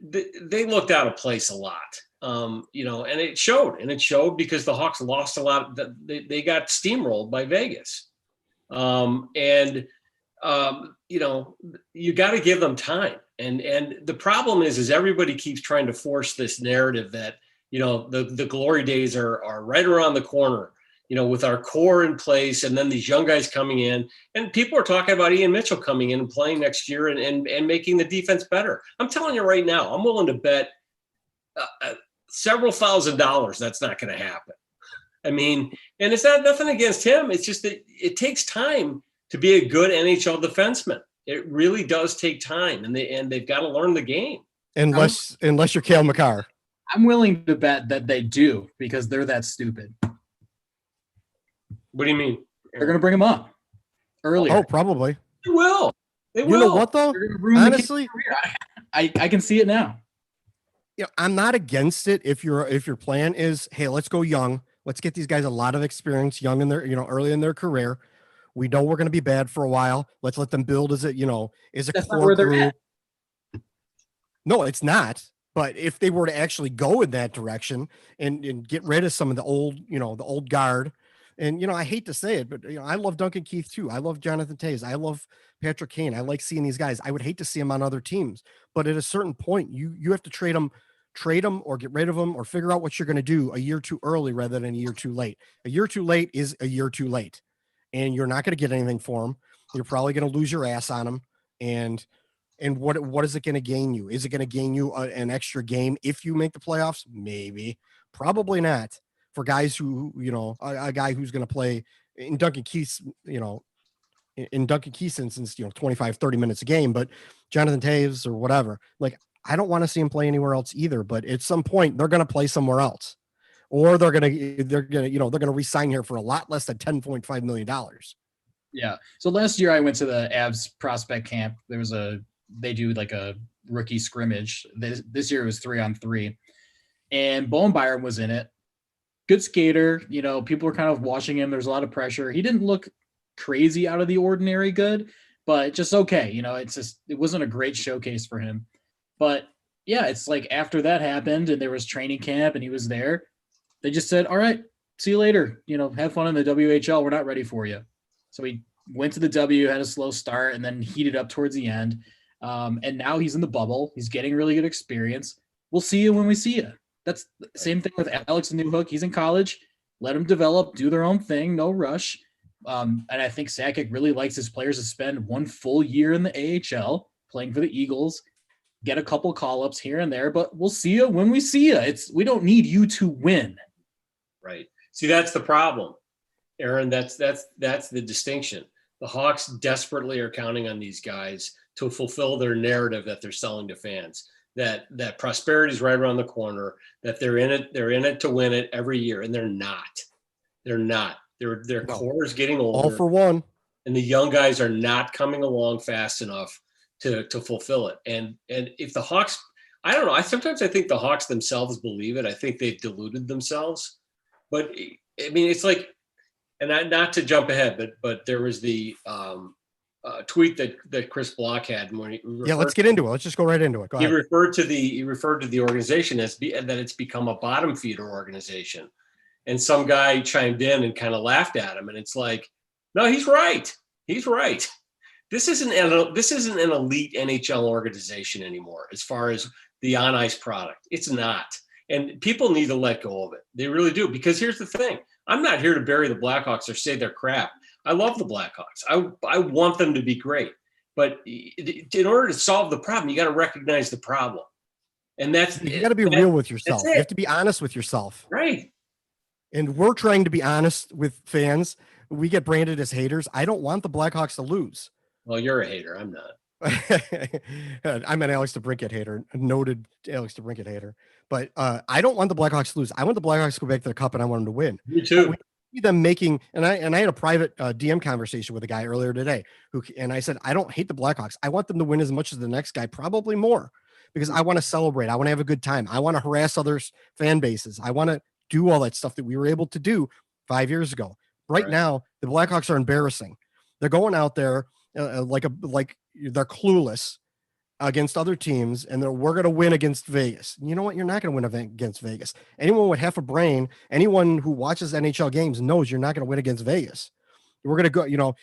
they looked out of place a lot. And it showed because the Hawks lost a lot. They got steamrolled by Vegas. You got to give them time. And the problem is everybody keeps trying to force this narrative that, the glory days are right around the corner, with our core in place, and then these young guys coming in, and people are talking about Ian Mitchell coming in and playing next year and making the defense better. I'm telling you right now, I'm willing to bet several $1,000s that's not going to happen. I mean, and it's nothing against him. It's just that it takes time to be a good NHL defenseman. It really does take time, and they've got to learn the game. Unless you're Cale Makar. I'm willing to bet that they do, because they're that stupid. What do you mean? They're going to bring him up earlier. Oh, probably. They will. You know what, though? Honestly, I can see it now. I'm not against it if your plan is, hey, let's go young. Let's get these guys a lot of experience young in their, early in their career. We know we're going to be bad for a while. Let's let them build as a core group. No, it's not. But if they were to actually go in that direction and get rid of some of the old, the old guard. And, I hate to say it, but, I love Duncan Keith too. I love Jonathan Toews. I love Patrick Kane. I like seeing these guys. I would hate to see them on other teams, but at a certain point, you have to trade them or get rid of them or figure out what you're going to do a year too early rather than a year too late. A year too late is a year too late, and you're not going to get anything for them. You're probably going to lose your ass on them. And what is it going to gain you? Is it going to gain you an extra game if you make the playoffs? Maybe, probably not. For guys who, a guy who's going to play in Duncan Keith's, in Duncan Keith's instance, 25, 30 minutes a game, but Jonathan Toews or whatever, like, I don't want to see him play anywhere else either, but at some point they're going to play somewhere else, or they're going to re-sign here for a lot less than $10.5 million. Yeah. So last year I went to the Avs prospect camp. They do like a rookie scrimmage. This year it was 3-on-3, and Bowen Byram was in it. Good skater, people were kind of watching him. There's a lot of pressure. He didn't look crazy out of the ordinary good, but just okay. It wasn't a great showcase for him. But yeah, it's like after that happened and there was training camp and he was there, they just said, all right, see you later. Have fun in the WHL. We're not ready for you. So he went to the W, had a slow start, and then heated up towards the end. And now he's in the bubble. He's getting really good experience. We'll see you when we see you. That's the same thing with Alex Newhook. He's in college. Let him develop, do their own thing, no rush. And I think Sakic really likes his players to spend one full year in the AHL playing for the Eagles, get a couple call-ups here and there, but we'll see you when we see you. We don't need you to win. Right. See, that's the problem, Aaron. That's the distinction. The Hawks desperately are counting on these guys to fulfill their narrative that they're selling to fans. That prosperity is right around the corner, that they're in it to win it every year, and they're not. Their core is getting older. All for one. And the young guys are not coming along fast enough to fulfill it. And if the Hawks, I don't know, sometimes I think the Hawks themselves believe it. I think they've deluded themselves. But I mean, it's like, and not to jump ahead, but there was the tweet that Chris Block had when let's get into it. Let's just go right into it. Go ahead. He referred to the organization as that it's become a bottom feeder organization, and some guy chimed in and kind of laughed at him, and it's like, no, he's right. This isn't an elite NHL organization anymore as far as the on ice product. It's not, and people need to let go of it. They really do, because here's the thing: I'm not here to bury the Blackhawks or say they're crap. I love the Blackhawks. I want them to be great. But in order to solve the problem, you got to recognize the problem. And you got to be real with yourself. You have to be honest with yourself. Right. And we're trying to be honest with fans. We get branded as haters. I don't want the Blackhawks to lose. Well, you're a hater. I'm not. I'm an Alex DeBrincat hater, a noted Alex DeBrincat hater. But I don't want the Blackhawks to lose. I want the Blackhawks to go back to the cup, and I want them to win. Me too. Them making, and I had a private DM conversation with a guy earlier today and I said, I don't hate the Blackhawks. I want them to win as much as the next guy, probably more, because I want to celebrate. I want to have a good time. I want to harass other fan bases. I want to do all that stuff that we were able to do 5 years ago. Right now, the Blackhawks are embarrassing. They're going out there like they're clueless against other teams, and we're going to win against Vegas. You know what? You're not going to win against Vegas. Anyone with half a brain, anyone who watches NHL games knows you're not going to win against Vegas. We're going to go,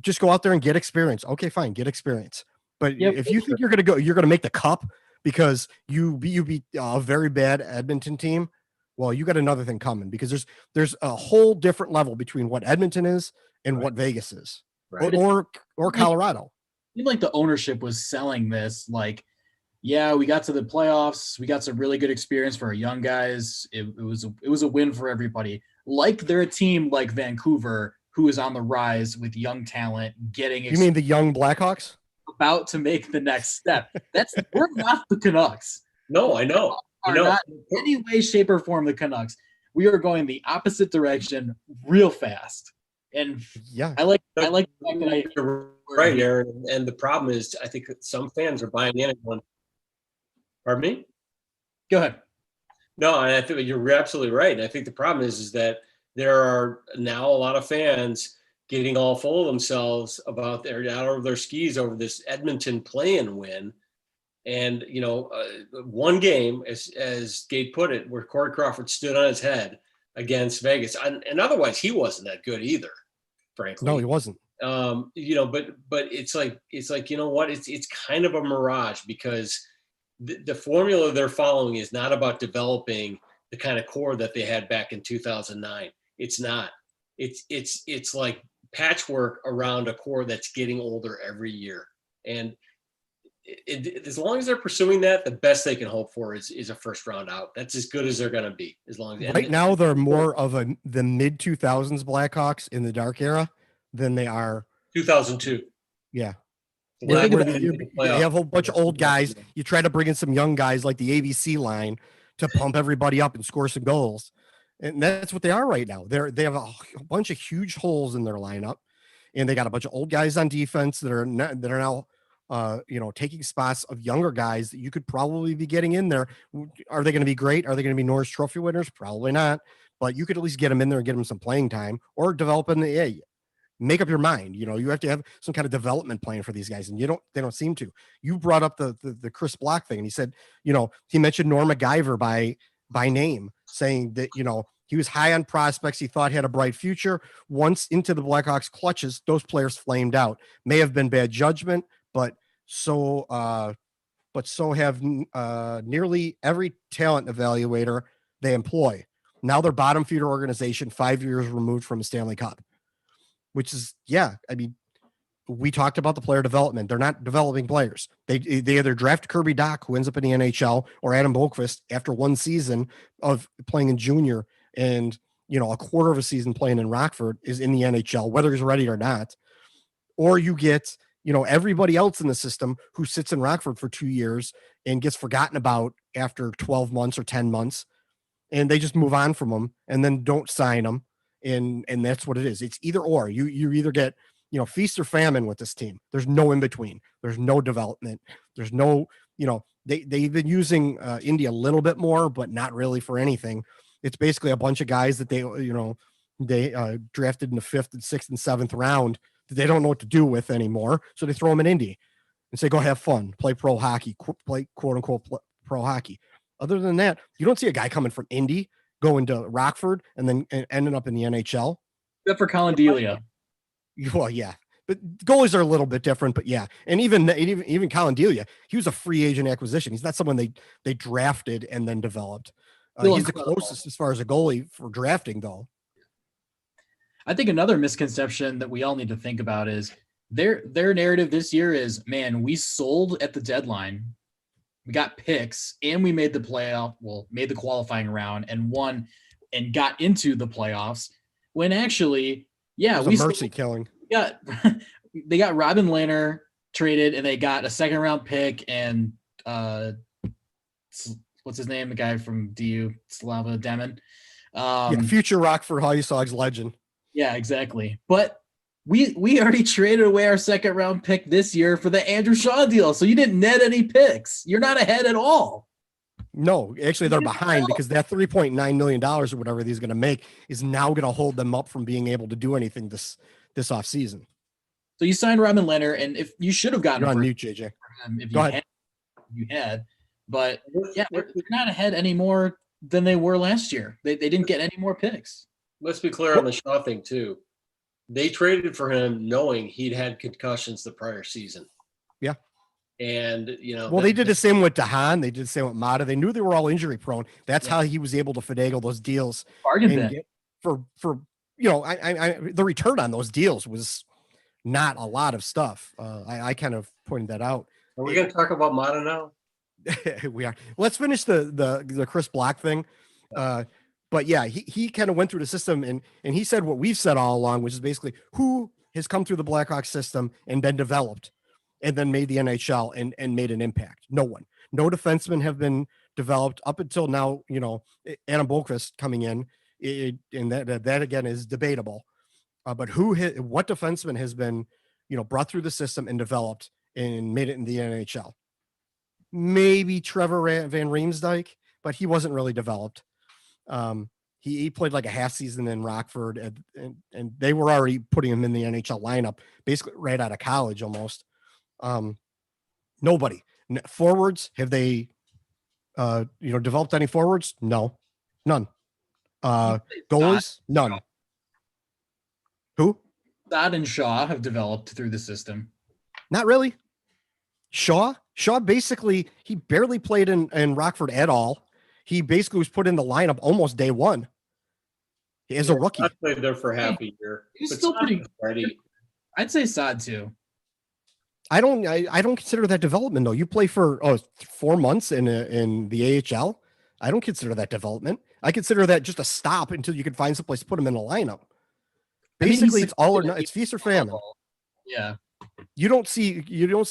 just go out there and get experience. Okay, fine, get experience. But if you think you're going to make the cup because you beat a very bad Edmonton team, well, you got another thing coming, because there's a whole different level between what Edmonton is and what Vegas is, or Colorado. Seemed like the ownership was selling this like, yeah, we got to the playoffs, we got some really good experience for our young guys. It was a win for everybody. Like they're a team like Vancouver who is on the rise with young talent, getting. You mean the young Blackhawks? About to make the next step. We're not the Canucks. No, I know. Not in any way, shape, or form the Canucks. We are going the opposite direction real fast. And yeah, I like the fact that you're right, Aaron. And the problem is, I think some fans are buying in and going, pardon me? Go ahead. No, and I think you're absolutely right. And I think the problem is that there are now a lot of fans getting all full of themselves about out of their skis over this Edmonton play-in win. And, one game, as Gabe put it, where Corey Crawford stood on his head against Vegas. And otherwise, he wasn't that good either, frankly. No, he wasn't. But it's like, you know what? It's kind of a mirage, because the formula they're following is not about developing the kind of core that they had back in 2009. It's not. It's like patchwork around a core that's getting older every year. And as long as they're pursuing that, the best they can hope for is a first round out. That's as good as they're going to be. As long as right now they're more of the mid 2000s Blackhawks in the Dach era than they are 2002. Yeah. You have a whole bunch of old guys. You try to bring in some young guys like the ABC line to pump everybody up and score some goals. And that's what they are right now. They have a bunch of huge holes in their lineup, and they got a bunch of old guys on defense that are now taking spots of younger guys that you could probably be getting in there. Are they going to be great? Are they going to be Norris Trophy winners? Probably not. But you could at least get them in there and get them some playing time, or develop in the make up your mind. You have to have some kind of development plan for these guys, and they don't seem to. You brought up the Chris Block thing, and he said, he mentioned Norm MacGyver by name, saying that, he was high on prospects he thought had a bright future. Once into the Blackhawks clutches, those players flamed out. May have been bad judgment, but so have nearly every talent evaluator they employ. Now they're bottom feeder organization 5 years removed from a Stanley Cup, which is, we talked about the player development. They're not developing players. They either draft Kirby Dach, who ends up in the NHL, or Adam Boqvist after one season of playing in junior and, a quarter of a season playing in Rockford is in the NHL, whether he's ready or not. Or you get, everybody else in the system who sits in Rockford for 2 years and gets forgotten about after 12 months or 10 months. And they just move on from them and then don't sign them. And that's what it is. It's either or. You either get, feast or famine with this team. There's no in between. There's no development. There's no, they've been using India a little bit more, but not really for anything. It's basically a bunch of guys that they drafted in the 5th and 6th and 7th round that they don't know what to do with anymore. So they throw them in Indy and say, go have fun, play pro hockey, play quote unquote pro hockey. Other than that, you don't see a guy coming from Indy going to Rockford and then ending up in the NHL. Except for Colin Delia. Well, yeah, but goalies are a little bit different, but yeah. And even Colin Delia, he was a free agent acquisition. He's not someone they drafted and then developed. He's the closest as far as a goalie for drafting, though. I think another misconception that we all need to think about is their narrative this year is, man, we sold at the deadline. We got picks and we made the qualifying round and won and got into the playoffs, when actually, we mercy killing. They got Robin Lehner traded, and they got a 2nd round pick and what's his name? The guy from DU, Slava Demon. Future Rockford High Sox legend. Yeah, exactly. But we already traded away our 2nd round pick this year for the Andrew Shaw deal. So you didn't net any picks. You're not ahead at all. No, actually, they're behind because that $3.9 million or whatever he's going to make is now going to hold them up from being able to do anything this offseason. So you signed Nylander, and if you should have gotten You're on mute, JJ. If Go ahead. you had, but yeah, they're not ahead any more than they were last year. They didn't get any more picks. Let's be clear on the Shaw thing too. They traded for him knowing he'd had concussions the prior season. Yeah. And, well, they did the same with Dach. They did the same with Maatta. They knew they were all injury prone. That's how he was able to finagle those deals. For the return on those deals was not a lot of stuff. I kind of pointed that out. Are we going to talk about Maatta now? We are. Let's finish the Chris Black thing. But yeah, he kind of went through the system and he said what we've said all along, which is basically who has come through the Blackhawks system and been developed and then made the NHL and made an impact. No one. No defensemen have been developed up until now. Adam Boqvist coming in, and that again is debatable. But what defenseman has been, brought through the system and developed and made it in the NHL? Maybe Trevor Van Riemsdyk, but he wasn't really developed. He played like a half season in Rockford, and they were already putting him in the NHL lineup, basically right out of college almost. Nobody. Forwards, have they developed any forwards? No, none. Goalies, none. Who? Dodd and Shaw have developed through the system. Not really. Shaw basically, he barely played in Rockford at all. He basically was put in the lineup almost day one as a rookie. I played there for half a year. He's still pretty ready. I'd say Saad too. I don't consider that development though. You play for 4 months in the AHL. I don't consider that development. I consider that just a stop until you can find someplace to put him in the lineup. Basically, it's all or nothing. It's feast or famine. Yeah. You don't see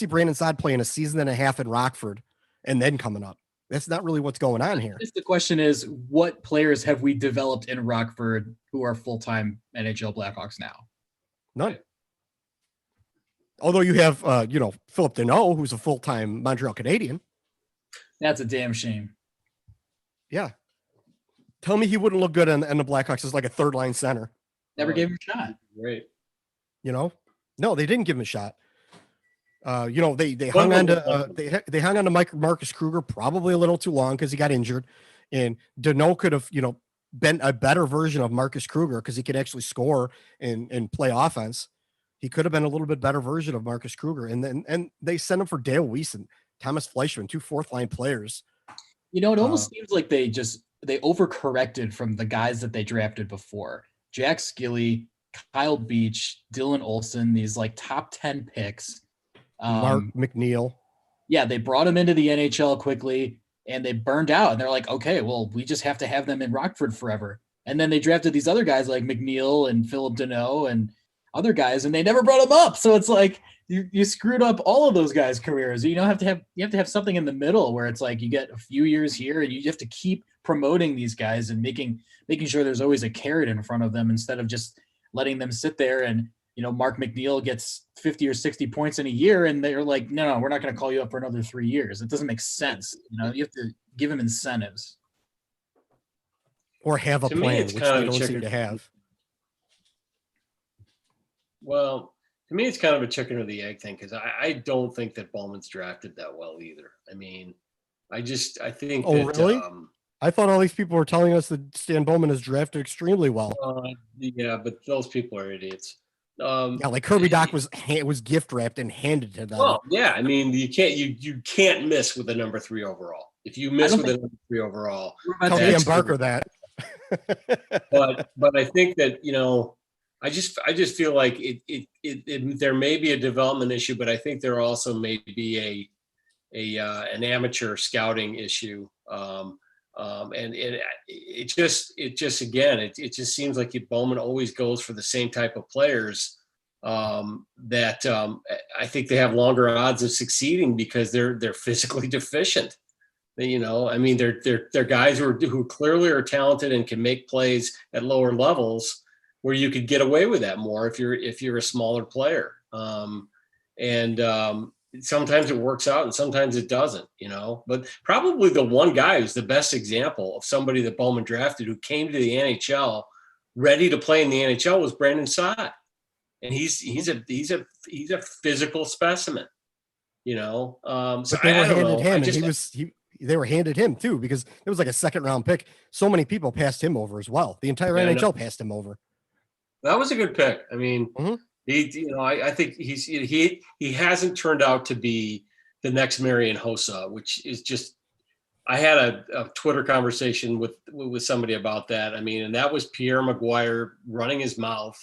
Brandon Saad playing a season and a half in Rockford and then coming up. That's not really what's going on here. The question is, what players have we developed in Rockford who are full-time NHL Blackhawks now? None. Although you have, Philip Deneau, who's a full-time Montreal Canadian. That's a damn shame. Yeah. Tell me he wouldn't look good in the Blackhawks as like a third-line center. Never gave him a shot. Great. No, they didn't give him a shot. They hung on to they hung on to Marcus Kruger probably a little too long because he got injured, and Deneau could have been a better version of Marcus Kruger because he could actually score and play offense. He could have been a little bit better version of Marcus Kruger, and they sent him for Dale Weiss and Thomas Fleischman, 2 fourth-line players. It almost seems like they overcorrected from the guys that they drafted before. Jack Skilly, Kyle Beach, Dylan Olsen, these like top 10 picks. Mark McNeil. Yeah, they brought him into the NHL quickly and they burned out. And they're like, okay, well, we just have to have them in Rockford forever. And then they drafted these other guys like McNeil and Philip Deneau and other guys, and they never brought them up. So it's like you screwed up all of those guys' careers. You have to have something in the middle where it's like you get a few years here and you have to keep promoting these guys and making sure there's always a carrot in front of them instead of just letting them sit there and Mark McNeil gets 50 or 60 points in a year and they're like, no, we're not going to call you up for another 3 years. It doesn't make sense. You have to give him incentives. Or have a plan, which they don't seem to have. Well, to me, it's kind of a chicken or the egg thing because I don't think that Bowman's drafted that well either. I mean, I think. Oh, really? I thought all these people were telling us that Stan Bowman is drafted extremely well. Yeah, but those people are idiots. Like Kirby Dach was gift wrapped and handed to them. Well, yeah, I mean, you can't miss with a number 3 overall. If you miss with a number 3 overall, tell Dan Barker that. but I think that I just feel like it there may be a development issue, but I think there also may be an amateur scouting issue. And it just seems like Bowman always goes for the same type of players that I think they have longer odds of succeeding because they're physically deficient. I mean, they're guys who clearly are talented and can make plays at lower levels where you could get away with that more if you're a smaller player. sometimes it works out and sometimes it doesn't, but probably the one guy who's the best example of somebody that Bowman drafted who came to the NHL ready to play in the NHL was Brandon Saad. And he's a physical specimen, So but they were handed him, and they were handed him too, because it was like a second round pick. So many people passed him over as well. The entire NHL passed him over. That was a good pick. I mean, I think he hasn't turned out to be the next Marian Hossa, which is just. I had a Twitter conversation with somebody about that. I mean, and that was Pierre Maguire running his mouth,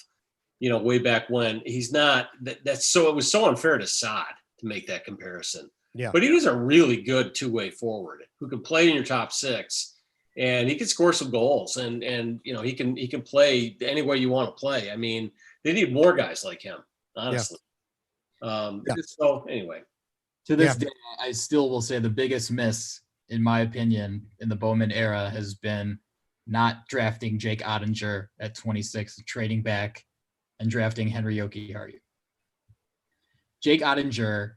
way back when. He's not. That's so. It was so unfair to Saad to make that comparison. Yeah. But he is a really good two-way forward who can play in your top six, and he can score some goals, and he can play any way you want to play. I mean, they need more guys like him, honestly. So anyway, to this day, I still will say the biggest miss, in my opinion, in the Bowman era has been not drafting Jake Ottinger at 26, trading back and drafting Henry Jokiharju. Jake Ottinger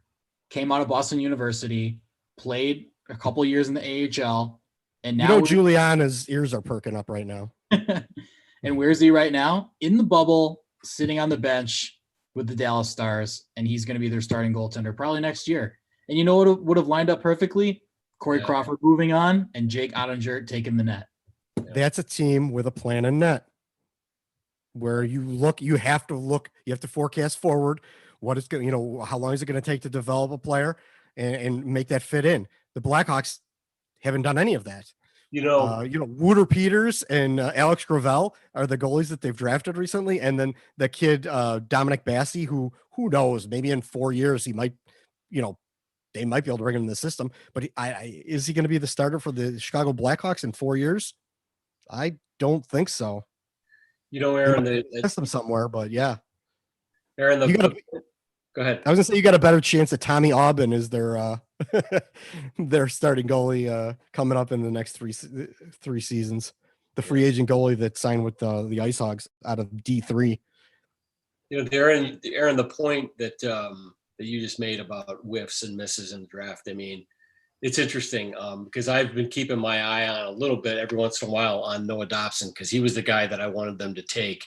came out of Boston University, played a couple years in the AHL, and now Juliana's ears are perking up right now. And where's he right now? In the bubble, sitting on the bench with the Dallas Stars, and he's going to be their starting goaltender probably next year. And you know what would have lined up perfectly? Corey Crawford moving on and Jake Ottinger taking the net. That's a team with a plan in net where you have to forecast forward what it's going to, how long is it going to take to develop a player and make that fit in. The Blackhawks haven't done any of that. Wooter Peters and Alex Gravel are the goalies that they've drafted recently. And then the kid, Dominik Bassey, who knows, maybe in 4 years, he might, they might be able to bring him in the system, but is he going to be the starter for the Chicago Blackhawks in 4 years? I don't think so. Aaron, they test them somewhere, but yeah. Aaron, go ahead. I was gonna say you got a better chance that Tommy Aubin is their their starting goalie coming up in the next three seasons. The free agent goalie that signed with the Ice Hogs out of D3. Aaron, the point that you just made about whiffs and misses in the draft. I mean, it's interesting because I've been keeping my eye on a little bit every once in a while on Noah Dobson because he was the guy that I wanted them to take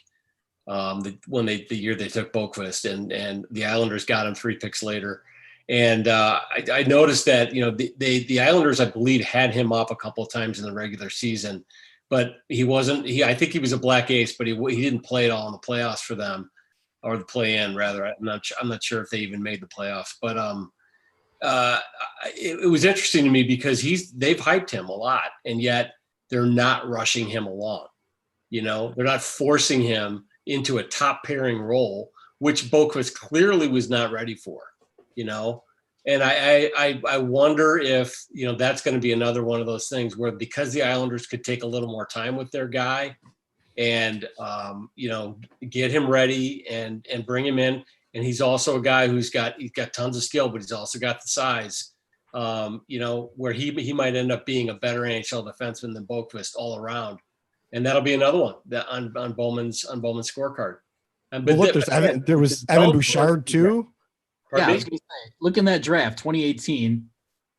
the year they took Boqvist, and the Islanders got him 3 picks later. And I noticed that the Islanders, I believe, had him up a couple of times in the regular season, but he wasn't. I think he was a black ace, but he didn't play at all in the playoffs for them, or the play-in rather. I'm not sure if they even made the playoffs, but it was interesting to me because they've hyped him a lot, and yet they're not rushing him along. They're not forcing him into a top pairing role, which Boqvist clearly was not ready for. And I wonder if that's going to be another one of those things where because the Islanders could take a little more time with their guy and get him ready and bring him in. And he's also a guy he's got tons of skill, but he's also got the size, where he might end up being a better NHL defenseman than Boqvist all around. And that'll be another one that on Bowman's scorecard. But look, there was Evan Bouchard too. Yeah, I was going to say, look in that draft, 2018.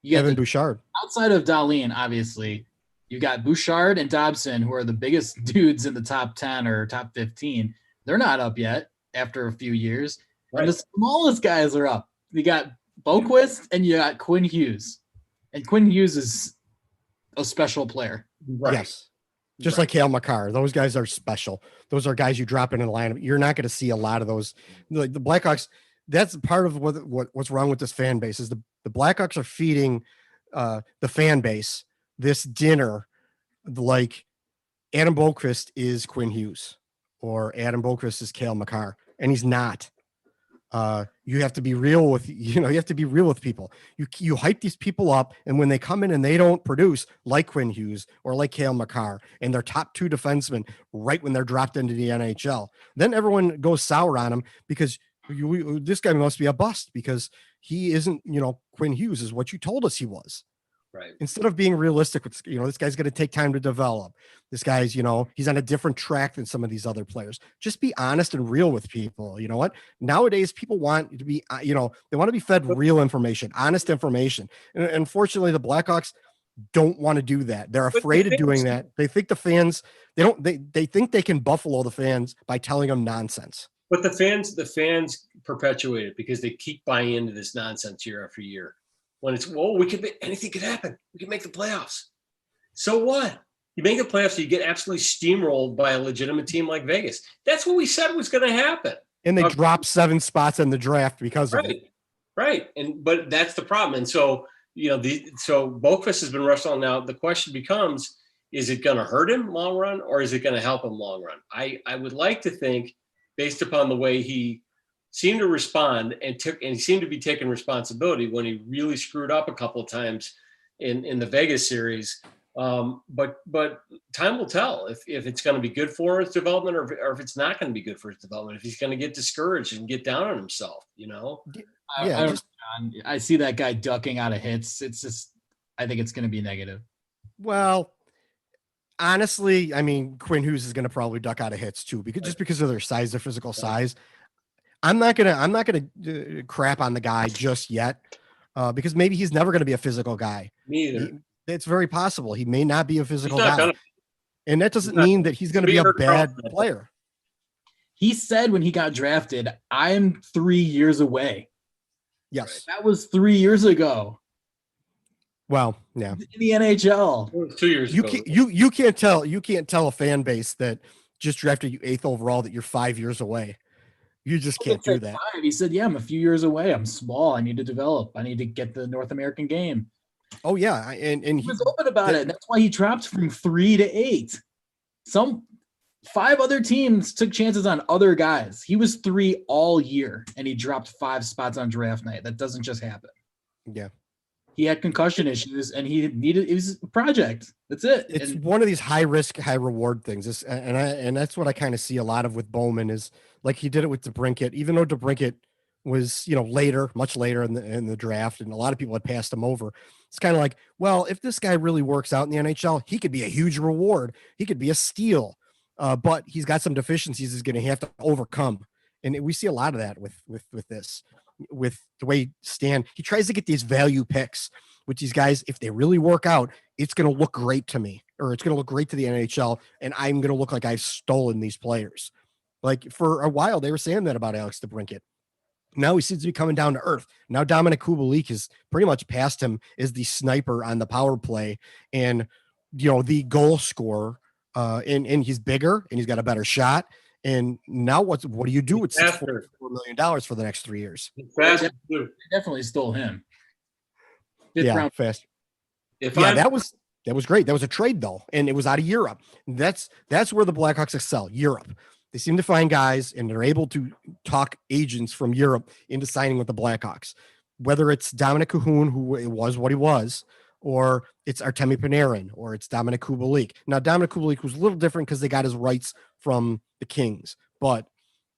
You got Evan Bouchard. Outside of Dahlin, obviously, you got Bouchard and Dobson, who are the biggest dudes in the top 10 or top 15. They're not up yet after a few years. Right. And the smallest guys are up. You got Boqvist and you got Quinn Hughes. And Quinn Hughes is a special player. Right. Yes. Just like Cale Makar. Those guys are special. Those are guys you drop in a lineup. You're not going to see a lot of those. Like the Blackhawks, that's part of what's wrong with this fan base is the Blackhawks are feeding the fan base this dinner like Adam Boqvist is Quinn Hughes or Adam Boqvist is Cale Makar, and he's not. You have to be real with people. You hype these people up, and when they come in and they don't produce like Quinn Hughes or like Cale Makar and their top 2 defensemen right when they're dropped into the NHL, then everyone goes sour on them because this guy must be a bust because he isn't, Quinn Hughes is what you told us he was. Right. Instead of being realistic with, this guy's going to take time to develop. This guy's, he's on a different track than some of these other players. Just be honest and real with people. You know what? Nowadays, people want to be, they want to be fed real information, honest information. And unfortunately, the Blackhawks don't want to do that. They're afraid of doing that. They think the fans, they think they can buffalo the fans by telling them nonsense. But the fans perpetuate it because they keep buying into this nonsense year after year. When it's, anything could happen. We can make the playoffs. So what? You make the playoffs, you get absolutely steamrolled by a legitimate team like Vegas. That's what we said was going to happen. And they dropped 7 spots in the draft because of it. Right. But that's the problem. And so, so Boqvist has been wrestling now. The question becomes, is it going to hurt him long run or is it going to help him long run? I would like to think, based upon the way he seemed to respond and he seemed to be taking responsibility when he really screwed up a couple of times in the Vegas series. But time will tell if it's going to be good for his development or if it's not going to be good for his development, if he's going to get discouraged and get down on himself, I see that guy ducking out of hits. It's just, I think it's going to be negative. Well, honestly, I mean, Quinn Hughes is going to probably duck out of hits too, because of their size, their physical size. I'm not gonna crap on the guy just yet, because maybe he's never gonna be a physical guy. Me either. It's very possible he may not be a physical guy, and that doesn't mean that he's gonna be a bad player. He said when he got drafted, "I'm 3 years away." Yes, that was 3 years ago. Well, yeah, in the NHL, 2 years ago. You can't tell a fan base that just drafted you 8th overall that you're 5 years away. You just can't do that. He said, "Yeah, I'm a few years away. I'm small. I need to develop. I need to get the North American game." Oh yeah, and he was open about it. And that's why he dropped from 3 to 8. 5 other teams took chances on other guys. He was 3 all year, and he dropped 5 spots on draft night. That doesn't just happen. Yeah. He had concussion issues, and it was a project. That's it. It's one of these high risk, high reward things. And that's what I kind of see a lot of with Bowman is like he did it with DeBrincat, even though DeBrincat was, much later in the draft, and a lot of people had passed him over. It's kind of like, well, if this guy really works out in the NHL, he could be a huge reward. He could be a steal, but he's got some deficiencies he's going to have to overcome. And we see a lot of that with this. With the way Stan, he tries to get these value picks with these guys. If they really work out, it's going to look great to me, or it's going to look great to the NHL, and I'm going to look like I've stolen these players. Like for a while, they were saying that about Alex DeBrincat. Now he seems to be coming down to earth. Now Dominik Kubalik has pretty much passed him as the sniper on the power play and, the goal scorer. And he's bigger and he's got a better shot. And now what do you do with $4 million for the next 3 years? They definitely stole him. Fast. That was great. That was a trade though. And it was out of Europe. That's where the Blackhawks excel, Europe. They seem to find guys and they're able to talk agents from Europe into signing with the Blackhawks, whether it's Dominik Kahun, who was what he was, or it's Artemi Panarin, or it's Dominik Kubalik. Now, Dominik Kubalik was a little different because they got his rights from the Kings, but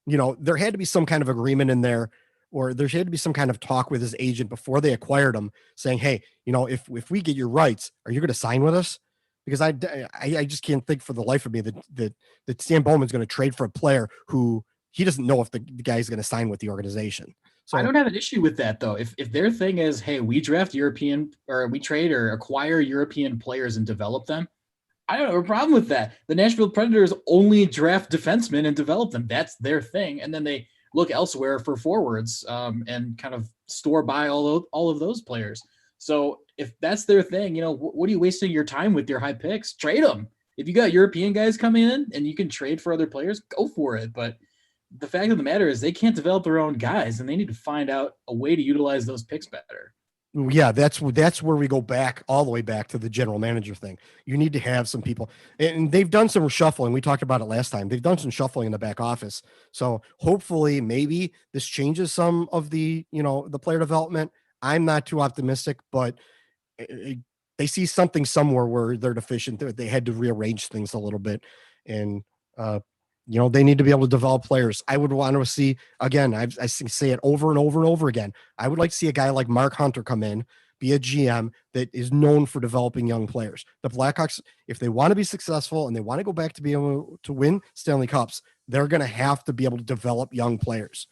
there had to be some kind of agreement in there, or there had to be some kind of talk with his agent before they acquired him, saying, "Hey, if we get your rights, are you going to sign with us?" Because I just can't think for the life of me that Stan Bowman's going to trade for a player who he doesn't know if the guy's going to sign with the organization. So I don't have an issue with that though. If their thing is, hey, we draft European, or we trade or acquire European players and develop them, I don't have a problem with that. The Nashville Predators only draft defensemen and develop them. That's their thing. And then they look elsewhere for forwards and kind of store by all of those players. So if that's their thing, what are you wasting your time with your high picks? Trade them. If you got European guys coming in and you can trade for other players, go for it. But the fact of the matter is they can't develop their own guys, and they need to find out a way to utilize those picks better. Yeah, that's where we go back all the way back to the general manager thing. You need to have some people, and they've done some shuffling. We talked about it last time. They've done some shuffling in the back office. So hopefully maybe this changes some of the player development. I'm not too optimistic, but they see something somewhere where they're deficient. They had to rearrange things a little bit, and they need to be able to develop players. I would want to see, again, I say it over and over and over again. I would like to see a guy like Mark Hunter come in, be a GM that is known for developing young players. The Blackhawks, if they want to be successful and they want to go back to be able to win Stanley Cups, they're going to have to be able to develop young players,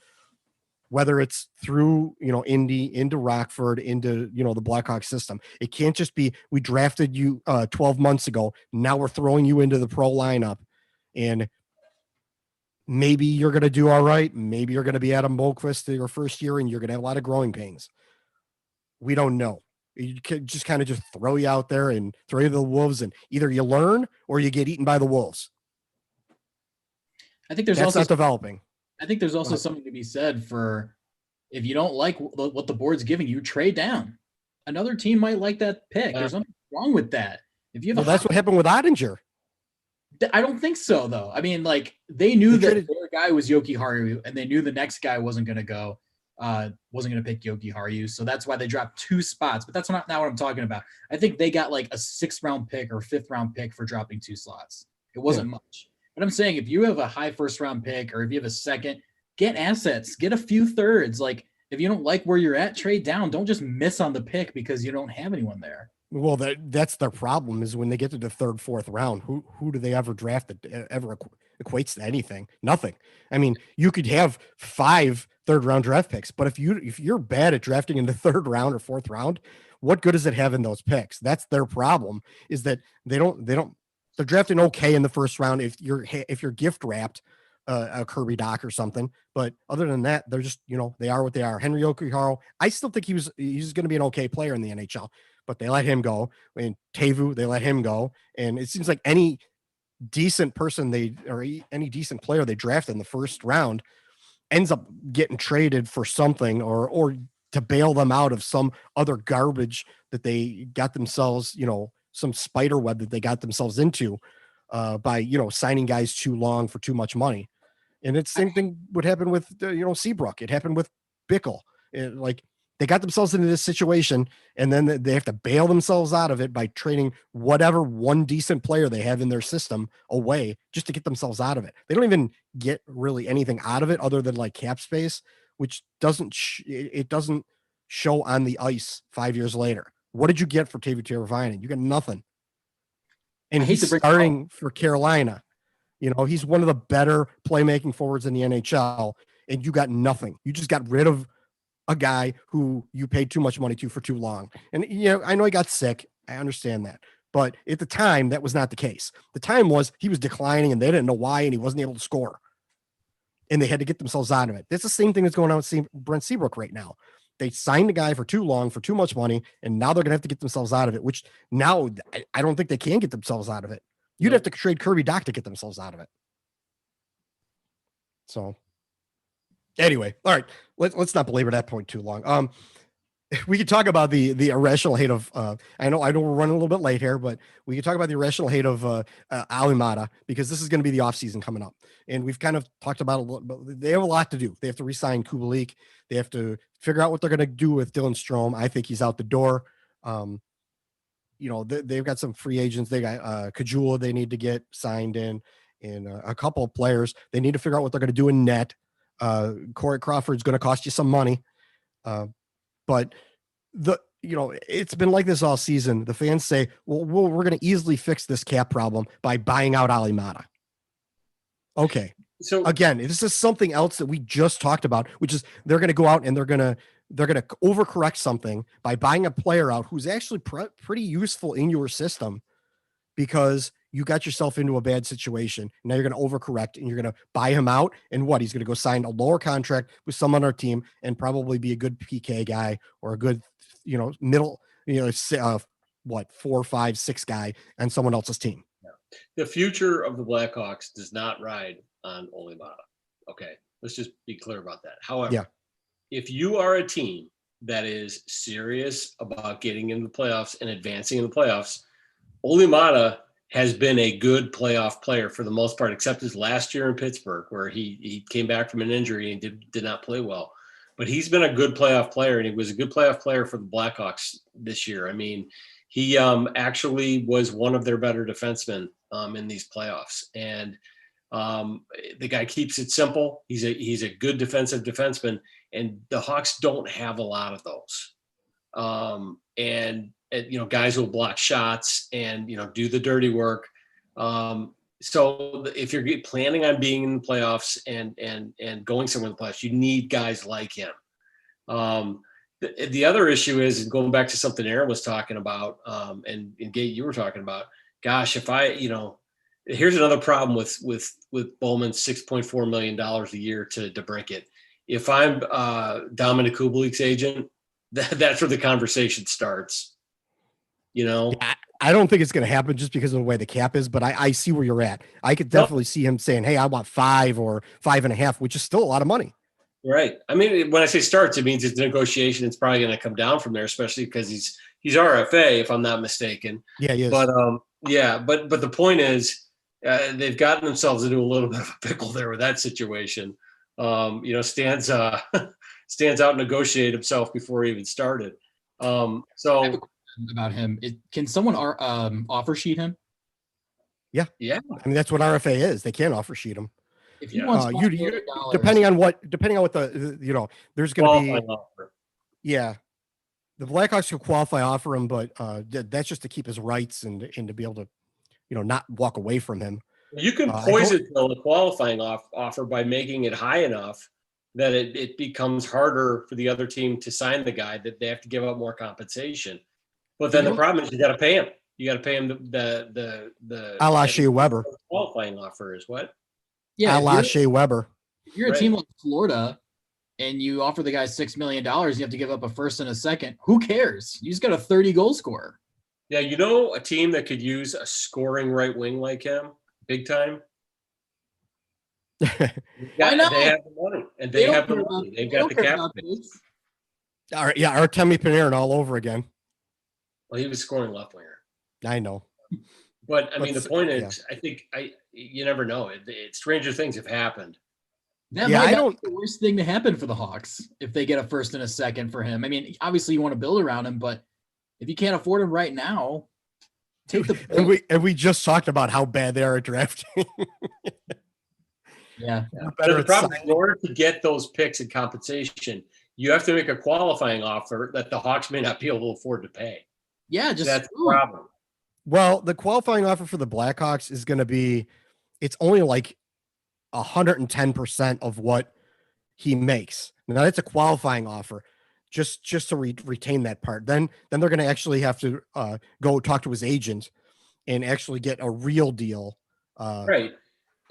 whether it's through, Indy, into Rockford, into, the Blackhawks system. It can't just be, we drafted you 12 months ago. Now we're throwing you into the pro lineup, and maybe you're going to do all right. Maybe you're going to be Adam Boqvist your first year and you're going to have a lot of growing pains. We don't know. You can just kind of just throw you out there and throw you to the wolves, and either you learn or you get eaten by the wolves. I think there's That's also not developing. I think there's also something to be said for, if you don't like what the board's giving you, trade down. Another team might like that pick. There's nothing wrong with that. If you have that's what happened with Ottinger. I don't think so, though. I mean, like, they knew that their guy was Yoki Haru, and they knew the next guy wasn't going to go, wasn't going to pick Yoki Haru. So that's why they dropped 2 spots. But that's not what I'm talking about. I think they got like a 6th-round pick or 5th-round pick for dropping 2 slots. It wasn't much. But I'm saying, if you have a high 1st-round pick, or if you have a 2nd, get assets, get a few 3rds. Like, if you don't like where you're at, trade down. Don't just miss on the pick because you don't have anyone there. Well, that's their problem, is when they get to the 3rd, 4th round, who do they ever draft that ever equates to anything? Nothing. I mean, you could have 5 3rd-round draft picks, but if you're bad at drafting in the 3rd round or 4th round, what good does it have in those picks? That's their problem, is that they're drafting okay in the 1st round if you're gift wrapped a Kirby Dach or something. But other than that, they're just, they are what they are. Henry Okiharo, I still think he's going to be an okay player in the NHL, but they let him go. And Teuvo, they let him go. And it seems like any decent person any decent player they draft in the 1st round ends up getting traded for something, or to bail them out of some other garbage that they got themselves, some spider web that they got themselves into by, signing guys too long for too much money. And it's the same thing would happen with, Seabrook. It happened with Bickle. Like, they got themselves into this situation, and then they have to bail themselves out of it by trading whatever one decent player they have in their system away just to get themselves out of it. They don't even get really anything out of it other than like cap space, which doesn't show on the ice 5 years later. What did you get for Teuvo Teravainen? You got nothing. And he's starting for Carolina. He's one of the better playmaking forwards in the NHL, and you got nothing. You just got rid of a guy who you paid too much money to for too long. And, I know he got sick. I understand that. But at the time, that was not the case. The time was he was declining, and they didn't know why, and he wasn't able to score. And they had to get themselves out of it. That's the same thing that's going on with Brent Seabrook right now. They signed a guy for too long, for too much money, and now they're going to have to get themselves out of it, which now I don't think they can get themselves out of it. You'd have to trade Kirby Dach to get themselves out of it. So anyway, all right, let's not belabor that point too long. We could talk about the irrational hate of, I know we're running a little bit late here, but we could talk about the irrational hate of Olli Maatta, because this is going to be the offseason coming up. And we've kind of talked about a little, but they have a lot to do. They have to re-sign Kubalik. They have to figure out what they're going to do with Dylan Strome. I think he's out the door. They've got some free agents. They got Kajula they need to get signed in, and a couple of players. They need to figure out what they're going to do in net. Corey Crawford's going to cost you some money. But it's been like this all season. The fans say, well, we're going to easily fix this cap problem by buying out Olli Maatta. Okay. So again, this is something else that we just talked about, which is they're going to go out and they're going to overcorrect something by buying a player out who's actually pretty useful in your system, because you got yourself into a bad situation. Now you're going to overcorrect and you're going to buy him out. And he's going to go sign a lower contract with someone on our team and probably be a good PK guy or a good, middle, 4, 5, 6 guy on someone else's team. The future of the Blackhawks does not ride on Olli Maatta. Okay. Let's just be clear about that. However, if you are a team that is serious about getting into the playoffs and advancing in the playoffs, Olli Maatta has been a good playoff player for the most part, except his last year in Pittsburgh, where he came back from an injury and did not play well. But he's been a good playoff player, and he was a good playoff player for the Blackhawks this year. I mean, he actually was one of their better defensemen in these playoffs. And the guy keeps it simple. He's a good defensive defenseman, and the Hawks don't have a lot of those. and guys will block shots and do the dirty work. So if you're planning on being in the playoffs and going somewhere in the playoffs, you need guys like him. The other issue is going back to something Aaron was talking about, and Gate, you were talking about. Gosh, if here's another problem with Bowman's $6.4 million a year to DeBrincat. If I'm Dominik Kubalik's agent, that's where the conversation starts. I don't think it's going to happen just because of the way the cap is, but I see where you're at. I could definitely see him saying, "Hey, I want 5 or 5.5," which is still a lot of money. Right. I mean, when I say starts, it means it's negotiation. It's probably going to come down from there, especially because he's RFA, if I'm not mistaken. Yeah, he is. But but the point is, they've gotten themselves into a little bit of a pickle there with that situation. Stan's out and negotiated himself before he even started. I have a question about him. Can someone offer sheet him? Yeah. I mean, that's what RFA is. They can offer sheet him. If he wants $5 depending on what the there's going to be. Offer. Yeah, the Blackhawks could qualify offer him, but that's just to keep his rights and to be able to, not walk away from him. You can poison the qualifying offer by making it high enough that it becomes harder for the other team to sign the guy, that they have to give up more compensation. But then the problem is you got to pay him. You got to pay him the a la Shea Weber qualifying offer is what. Yeah, a la Shea Weber. If you're a team like Florida and you offer the guy $6 million, you have to give up a first and a second. Who cares? You just got a 30-goal scorer. Yeah, a team that could use a scoring right wing like him, big time. Why not? They have the money, and they have the money. They've got the cap space. All right, yeah, Artemi Panarin all over again. Well, he was scoring left winger. I know. But I mean, the point is, I think you never know. Stranger things have happened. That might not be the worst thing to happen for the Hawks if they get a first and a second for him. I mean, obviously you want to build around him, but if you can't afford him right now, take the. And we just talked about how bad they are at drafting. Yeah. The problem is, in order to get those picks and compensation, you have to make a qualifying offer that the Hawks may not be able to afford to pay. Yeah, that's the problem. Well, the qualifying offer for the Blackhawks is going to be, it's only like 110% of what he makes. Now that's a qualifying offer, just to retain that part. Then they're going to actually have to go talk to his agent and actually get a real deal. Right.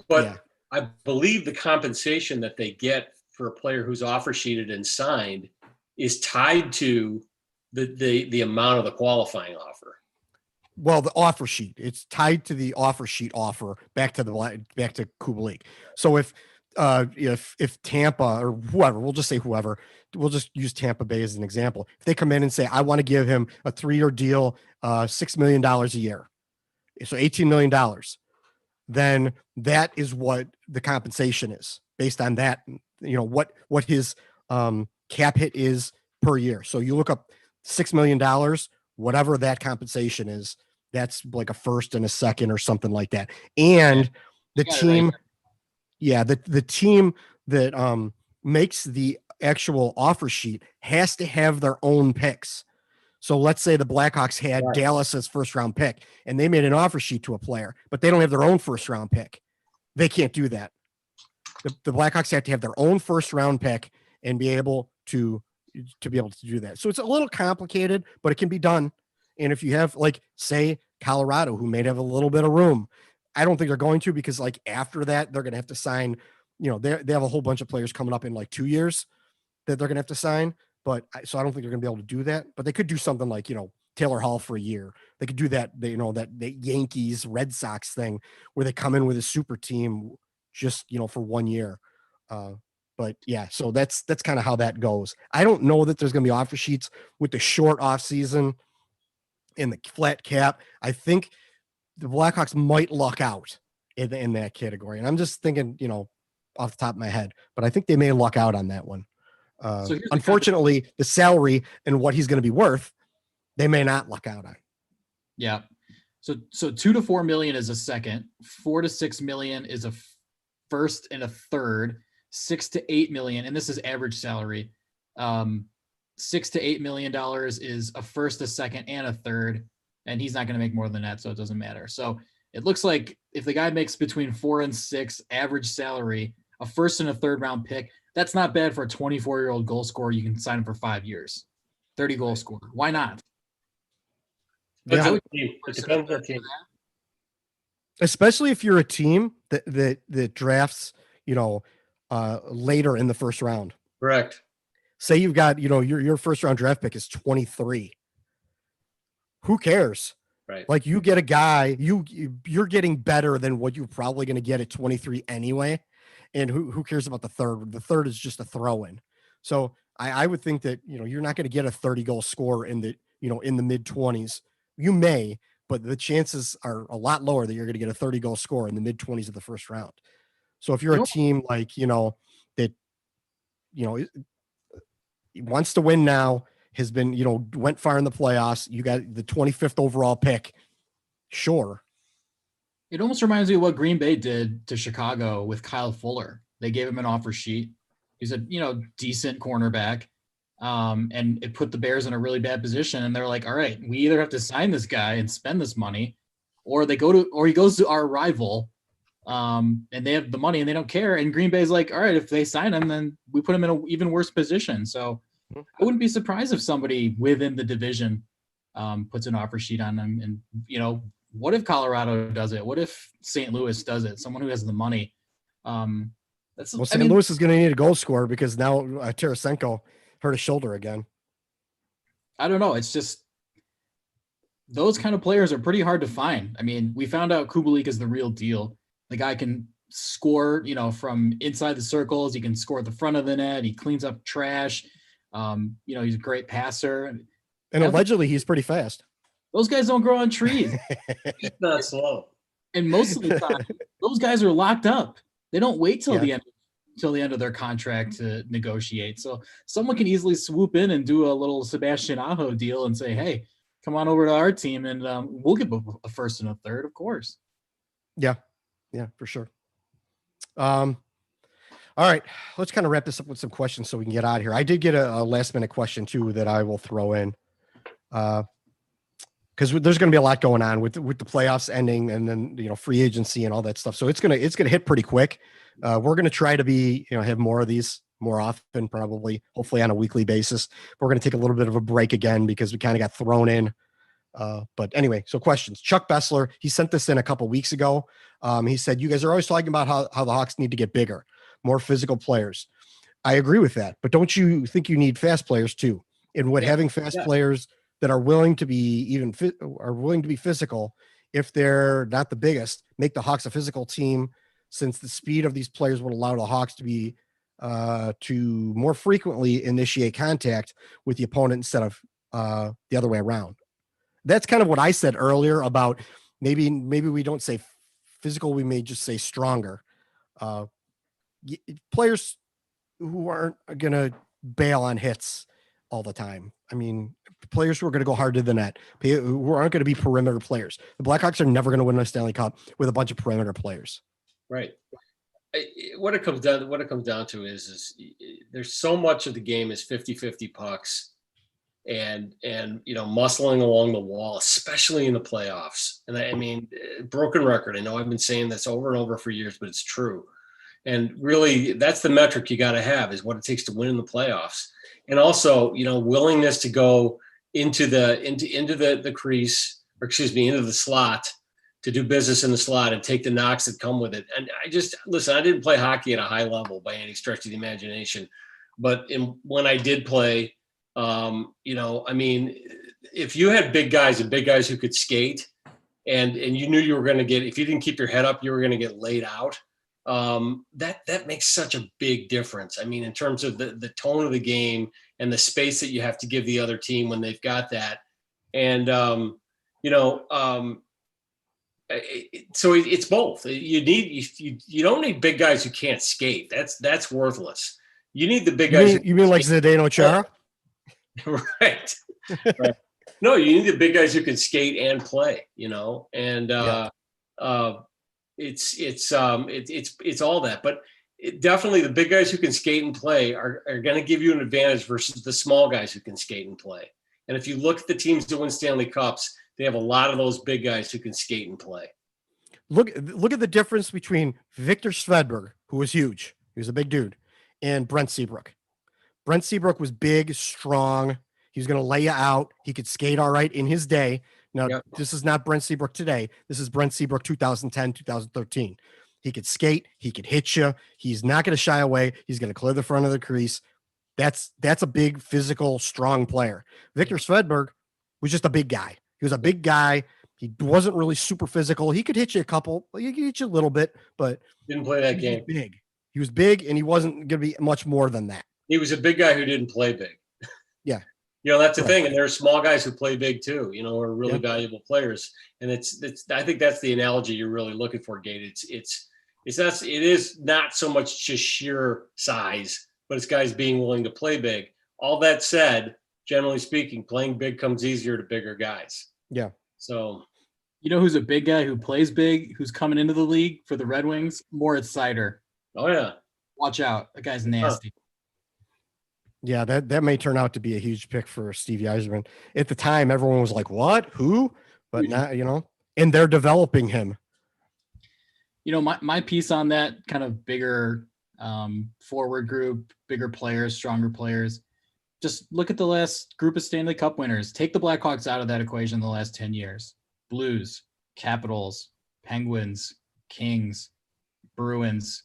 But I believe the compensation that they get for a player who's offer sheeted and signed is tied to the amount of the qualifying offer. Well, the offer sheet, it's tied to the offer sheet offer back to Kubalik. So if Tampa or whoever, we'll just say whoever, we'll just use Tampa Bay as an example. If they come in and say, I want to give him a 3-year deal, $6 million a year, so $18 million, then that is what the compensation is based on that, what his cap hit is per year. So you look up $6 million, whatever that compensation is, that's like a first and a second or something like that. And the team, the team that makes the actual offer sheet has to have their own picks. So let's say the Blackhawks had Dallas as first round pick and they made an offer sheet to a player, but they don't have their own first round pick. They can't do that. The Blackhawks have to have their own first round pick and be able to do that. So it's a little complicated, but it can be done. And if you have, like, say, Colorado, who may have a little bit of room, I don't think they're going to, because like after that, they're going to have to sign, they have a whole bunch of players coming up in like 2 years that they're going to have to sign. So I don't think they're going to be able to do that, but they could do something like, Taylor Hall for a year. They could do that, that the Yankees, Red Sox thing where they come in with a super team just, for 1 year. But yeah, so that's kind of how that goes. I don't know that there's going to be offer sheets with the short off season and the flat cap. I think the Blackhawks might luck out in that category. And I'm just thinking, off the top of my head, but I think they may luck out on that one. So unfortunately, the salary and what he's going to be worth, they may not luck out on. Yeah. So 2 to 4 million is a second, 4 to 6 million is a first and a third, 6 to 8 million, and this is average salary, $6 to $8 million is a first, a second, and a third, and he's not going to make more than that, so it doesn't matter. So it looks like if the guy makes between 4 and 6 average salary, a first and a third round pick, that's not bad for a 24-year-old goal scorer. You can sign him for 5 years, 30 goal scorer. Why not? Yeah. It depends on the team. Especially if you're a team that drafts, later in the first round. Correct. Say you've got, your first round draft pick is 23. Who cares? Right. Like you get a guy, you're getting better than what you're probably going to get at 23 anyway. And who cares about the third? The third is just a throw in. So I would think that, you're not going to get a 30 goal scorer in the mid 20s. You may, but the chances are a lot lower that you're going to get a 30 goal scorer in the mid 20s of the first round. So if you're a team like, that, wants to win now, has been, went far in the playoffs, you got the 25th overall pick. Sure. It almost reminds me of what Green Bay did to Chicago with Kyle Fuller. They gave him an offer sheet. He's a, decent cornerback. And it put the Bears in a really bad position. And they're like, all right, we either have to sign this guy and spend this money, or he goes to our rival. And they have the money and they don't care. And Green Bay's like, all right, if they sign him, then we put him in an even worse position. So I wouldn't be surprised if somebody within the division puts an offer sheet on them. And, what if Colorado does it? What if St. Louis does it? Someone who has the money. St. Louis is going to need a goal scorer because now Tarasenko hurt his shoulder again. I don't know. It's just those kind of players are pretty hard to find. I mean, we found out Kubalik is the real deal. The guy can score, from inside the circles. He can score at the front of the net. He cleans up trash. He's a great passer. And allegedly he's pretty fast. Those guys don't grow on trees. He's not slow. And most of the time, those guys are locked up. They don't wait till the end of their contract to negotiate. So someone can easily swoop in and do a little Sebastian Aho deal and say, hey, come on over to our team and we'll give a first and a third, of course. Yeah, for sure. All right, let's kind of wrap this up with some questions so we can get out of here. I did get a last minute question too that I will throw in. Because there's going to be a lot going on with the playoffs ending and then, free agency and all that stuff. So it's going to hit pretty quick. We're going to try to have more of these more often, probably, hopefully on a weekly basis. We're going to take a little bit of a break again because we kind of got thrown in. But anyway, so questions. Chuck Bessler, he sent this in a couple weeks ago. He said, you guys are always talking about how the Hawks need to get bigger, more physical players. I agree with that. But don't you think you need fast players too? And having fast players that are willing to be physical, if they're not the biggest, make the Hawks a physical team, since the speed of these players would allow the Hawks to be to more frequently initiate contact with the opponent instead of the other way around. That's kind of what I said earlier about maybe we don't say physical, we may just say stronger. Players who aren't going to bail on hits all the time. I mean, players who are going to go hard to the net, who aren't going to be perimeter players. The Blackhawks are never going to win a Stanley Cup with a bunch of perimeter players. Right. What it comes down to is there's so much of the game is 50-50 pucks and muscling along the wall, especially in the playoffs. And I mean, broken record. I know I've been saying this over and over for years, but it's true. And really, that's the metric you got to have, is what it takes to win in the playoffs. And also, willingness to go into the crease, or into the slot, to do business in the slot and take the knocks that come with it. And I didn't play hockey at a high level by any stretch of the imagination, but when I did play, if you had big guys who could skate and you knew you were going to get, if you didn't keep your head up, you were going to get laid out. That makes such a big difference. I mean, in terms of the tone of the game and the space that you have to give the other team when they've got that. And, so it's both. You don't need big guys who can't skate. That's worthless. You need the big guys. You mean like Zdeno Chara? Right. Right. No, you need the big guys who can skate and play, and it's all that. But definitely the big guys who can skate and play are going to give you an advantage versus the small guys who can skate and play. And if you look at the teams that win Stanley Cups, they have a lot of those big guys who can skate and play. Look at the difference between Victor Svedberg, who was huge. He was a big dude, and Brent Seabrook. Brent Seabrook was big, strong. He was going to lay you out. He could skate all right in his day. Now, This is not Brent Seabrook today. This is Brent Seabrook 2010, 2013. He could skate. He could hit you. He's not going to shy away. He's going to clear the front of the crease. That's a big, physical, strong player. Victor Svedberg was just a big guy. He was a big guy. He wasn't really super physical. He could hit you a couple. He could hit you a little bit, but didn't play that game. Big. He was big, and he wasn't going to be much more than that. He was a big guy who didn't play big. Yeah. That's the thing. And there are small guys who play big too, are really valuable players. And it's, I think that's the analogy you're really looking for, Gate. It is not so much just sheer size, but it's guys being willing to play big. All that said, generally speaking, playing big comes easier to bigger guys. Yeah. So, who's a big guy who plays big, who's coming into the league for the Red Wings? Moritz Seider. Oh yeah. Watch out. That guy's nasty. Huh. Yeah, that may turn out to be a huge pick for Steve Yzerman. At the time, everyone was like, what? Who? But now, and they're developing him. My piece on that kind of bigger forward group, bigger players, stronger players. Just look at the last group of Stanley Cup winners. Take the Blackhawks out of that equation the last 10 years. Blues, Capitals, Penguins, Kings, Bruins.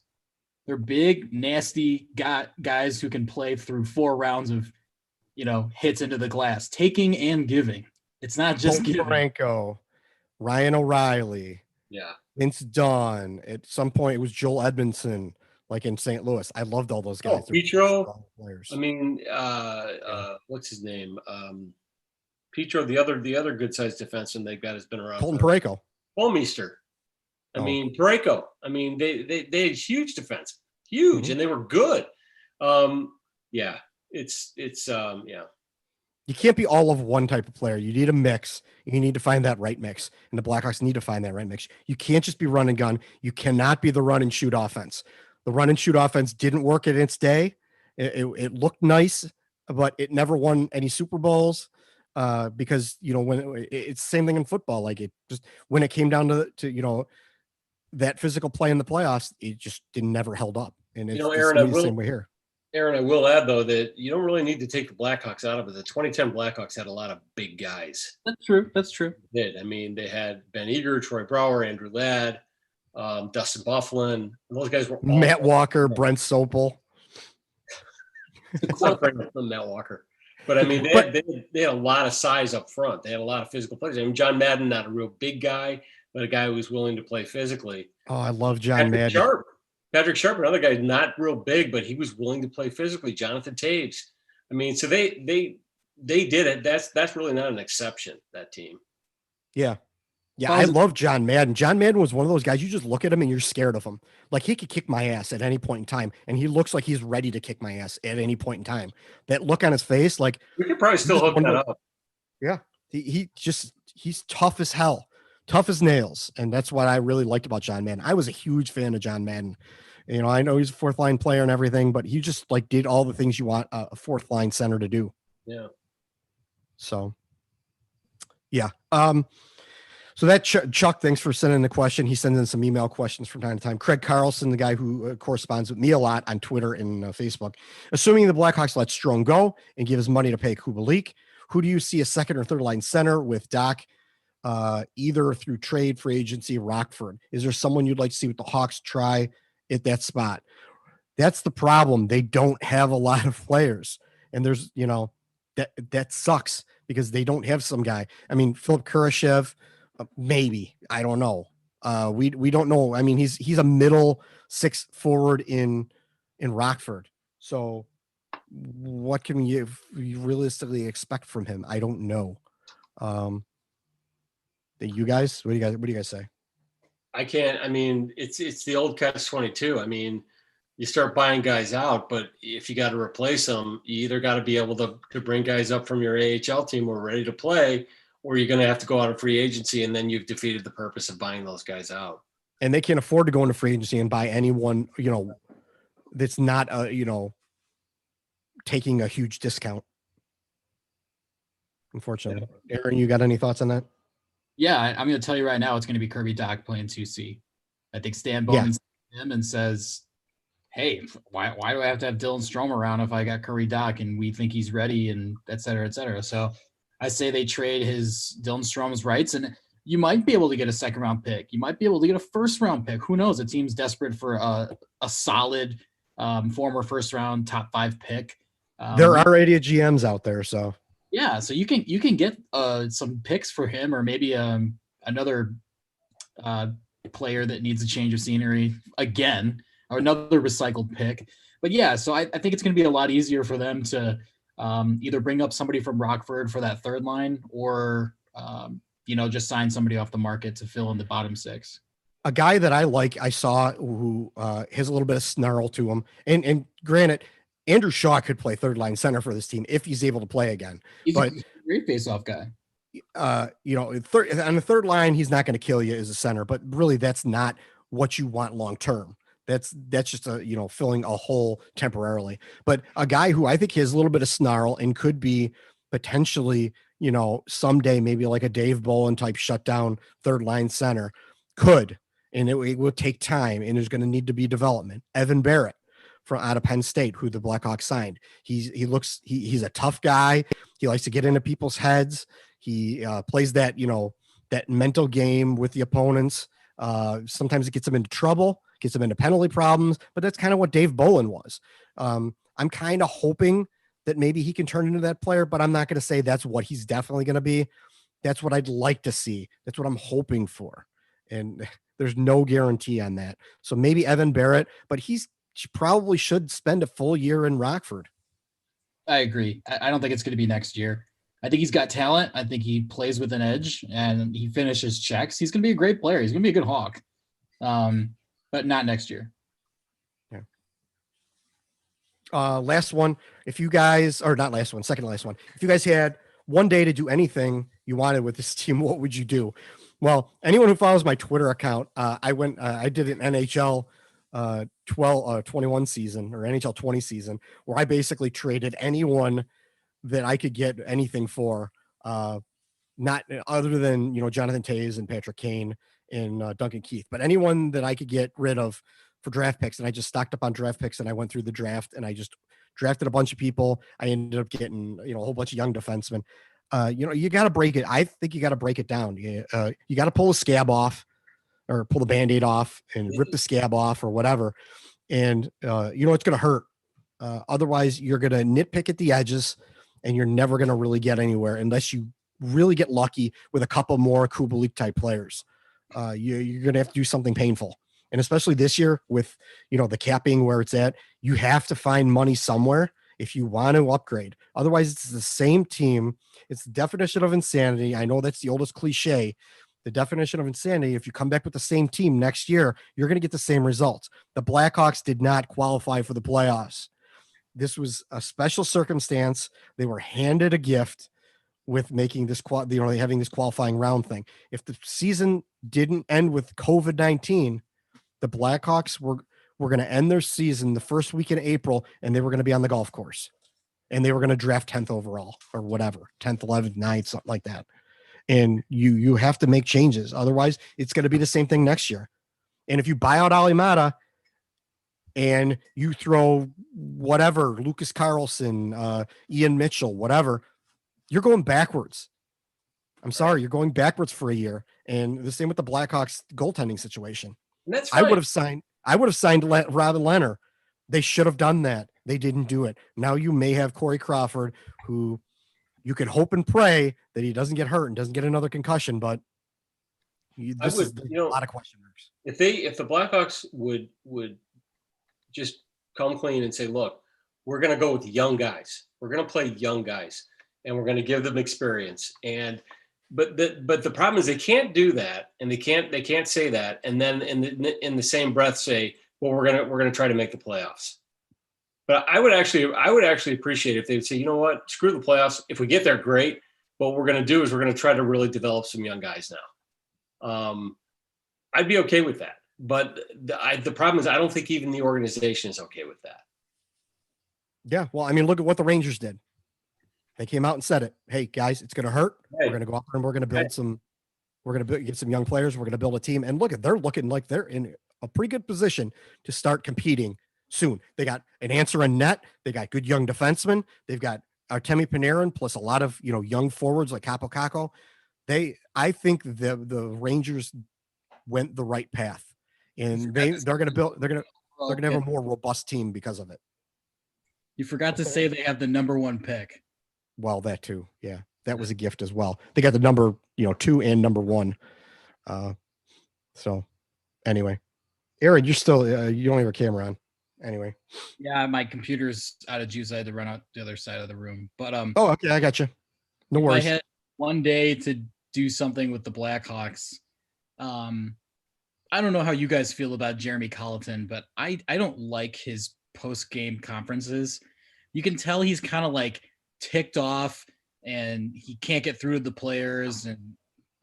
They're big, nasty guys who can play through 4 rounds of, hits into the glass, taking and giving. It's not just giving. Franco, Ryan O'Reilly, Vince Dunn. At some point, it was Joel Edmondson, like in St. Louis. I loved all those guys. Petro. I mean, what's his name? Petro. The other good sized defenseman they got has been around. Colton Parayko. Holmeister. Parayko. They had huge defense, huge, and they were good. You can't be all of one type of player. You need a mix. You need to find that right mix, and the Blackhawks need to find that right mix. You can't just be run and gun. You cannot be the run and shoot offense. The run and shoot offense didn't work in its day. It looked nice, but it never won any Super Bowls. Because when it's the same thing in football, like it just when it came down to that physical play in the playoffs, it just never held up. And it's Aaron, the same way here. Aaron, I will add though that you don't really need to take the Blackhawks out of it. The 2010 Blackhawks had a lot of big guys. That's true. They did. They had Ben Eager, Troy Brouwer, Andrew Ladd, Dustin Byfuglien. Those guys were Matt Walker, Brent Sopel. It's not from Matt Walker. But they had a lot of size up front. They had a lot of physical players. John Madden, not a real big guy, but a guy who was willing to play physically. Oh, I love John Madden. Patrick Sharp, another guy not real big, but he was willing to play physically. Jonathan Taves. So they did it. That's really not an exception, that team. Yeah. Yeah, I love John Madden. John Madden was one of those guys, you just look at him and you're scared of him. Like he could kick my ass at any point in time, and he looks like he's ready to kick my ass at any point in time. That look on his face, like we could probably still hook that up. Yeah. He's tough as hell, tough as nails. And that's what I really liked about John Madden. I was a huge fan of John Madden. I know he's a 4th line player and everything, but he just did all the things you want a 4th line center to do. Yeah. So, yeah. So that Chuck, thanks for sending the question. He sends in some email questions from time to time. Craig Carlson, the guy who corresponds with me a lot on Twitter and Facebook. Assuming the Blackhawks let Strome go and give his money to pay Kubalik, who do you see a 2nd or 3rd line center with Dach, either through trade, free agency, Rockford? Is there someone you'd like to see with the Hawks try at that spot? That's the problem. They don't have a lot of players. And there's, that sucks because they don't have some guy. Philip Kurashev, maybe, I don't know. We don't know. He's a middle 6 forward in Rockford. So what can we realistically expect from him? I don't know. You guys, what do you guys say? I can't. It's the old catch-22. You start buying guys out, but if you got to replace them, you either got to be able to bring guys up from your AHL team who are ready to play, or you're going to have to go out of free agency, and then you've defeated the purpose of buying those guys out. And they can't afford to go into free agency and buy anyone, that's not taking a huge discount. Unfortunately, Aaron, you got any thoughts on that? Yeah, I'm going to tell you right now, it's going to be Kirby Dach playing 2C. I think Stan Bowman him and says, "Hey, why do I have to have Dylan Strome around if I got Kirby Dach and we think he's ready and et cetera, et cetera." So I say they trade Dylan Strome's rights, and you might be able to get a second round pick. You might be able to get a first round pick. Who knows? A team's desperate for a solid former first round top 5 pick. There are already GMs out there, so. Yeah, so you can get some picks for him, or maybe another player that needs a change of scenery again, or another recycled pick. But yeah, so I think it's going to be a lot easier for them to either bring up somebody from Rockford for that third line, or just sign somebody off the market to fill in the bottom 6. A guy that I saw who has a little bit of snarl to him, and granted, Andrew Shaw could play third line center for this team if he's able to play again. He's a great face-off guy. On the third line, he's not going to kill you as a center, but really that's not what you want long-term. That's just filling a hole temporarily. But a guy who I think has a little bit of snarl and could be potentially, someday maybe like a Dave Bolin type shutdown third line center could, and it will take time, and there's going to need to be development. Evan Barrett from out of Penn State, who the Blackhawks signed. He's a tough guy. He likes to get into people's heads. He plays that mental game with the opponents. Sometimes it gets him into trouble, gets him into penalty problems, but that's kind of what Dave Bolin was. I'm kind of hoping that maybe he can turn into that player, but I'm not going to say that's what he's definitely going to be. That's what I'd like to see. That's what I'm hoping for. And there's no guarantee on that. So maybe Evan Barrett, but he probably should spend a full year in Rockford. I agree. I don't think it's going to be next year. I think he's got talent. I think he plays with an edge and he finishes checks. He's going to be a great player. He's going to be a good Hawk. But not next year. Yeah. Last one. Second to last one. If you guys had one day to do anything you wanted with this team, what would you do? Well, anyone who follows my Twitter account, I did an NHL 21 season, or NHL 20 season, where I basically traded anyone that I could get anything for, not other than, Jonathan Toews and Patrick Kane and Duncan Keith, but anyone that I could get rid of for draft picks. And I just stocked up on draft picks, and I went through the draft and I just drafted a bunch of people. I ended up getting, a whole bunch of young defensemen. You got to break it. I think you got to break it down. You got to pull the scab off, or pull the Band-Aid off and rip the scab off, or whatever. And it's going to hurt. Otherwise you're going to nitpick at the edges, and you're never going to really get anywhere unless you really get lucky with a couple more Kubalik type players. You're going to have to do something painful. And especially this year with, the cap being where it's at, you have to find money somewhere if you want to upgrade. Otherwise it's the same team. It's the definition of insanity. I know that's the oldest cliche. The definition of insanity, if you come back with the same team next year, you're going to get the same results. The Blackhawks did not qualify for the playoffs. This was a special circumstance. They were handed a gift with making this, having this qualifying round thing. If the season didn't end with COVID-19, the Blackhawks were going to end their season the first week in April, and they were going to be on the golf course, and they were going to draft 10th overall or whatever, 10th, 11th, 9th, something like that. And you have to make changes. Otherwise, it's going to be the same thing next year. And if you buy out Olli Maatta and you throw whatever, Lucas Carlson, Ian Mitchell, whatever, you're going backwards. I'm sorry, you're going backwards for a year. And the same with the Blackhawks goaltending situation. And that's fine. I would have signed Robin Leonard. They should have done that. They didn't do it. Now you may have Corey Crawford, who you can hope and pray that he doesn't get hurt and doesn't get another concussion, but this is a lot of question marks. If the Blackhawks would just come clean and say, look, we're going to go with young guys. We're going to play young guys, and we're going to give them experience. But the problem is they can't do that, and they can't say that, and then in the same breath say, well, we're gonna try to make the playoffs. But I would actually appreciate if they would say, you know what, screw the playoffs. If we get there, great. But what we're going to do is we're going to try to really develop some young guys now. I'd be okay with that. But the problem is I don't think even the organization is okay with that. Yeah. Well, I mean, look at what the Rangers did. They came out and said it. Hey, guys, it's going to hurt. Right. We're going to go out there and we're going to build some. We're going to get some young players. We're going to build a team. And look at, they're looking like they're in a pretty good position to start competing soon. They got an answer in net. They got good young defensemen. They've got Artemi Panarin plus a lot of, young forwards like Capo Caco. I think the Rangers went the right path, and they're going to have a more robust team because of it. You forgot to say they have the number 1 pick. Well, that too. Yeah. That was a gift as well. They got the number, 2 and number 1. So anyway, Aaron, you're still, you don't have your camera on anyway. Yeah. My computer's out of juice. I had to run out the other side of the room, but, oh, okay. I got you. No worries. I had one day to do something with the Blackhawks. I don't know how you guys feel about Jeremy Colleton, but I don't like his post-game conferences. You can tell he's kind of like ticked off and he can't get through to the players, and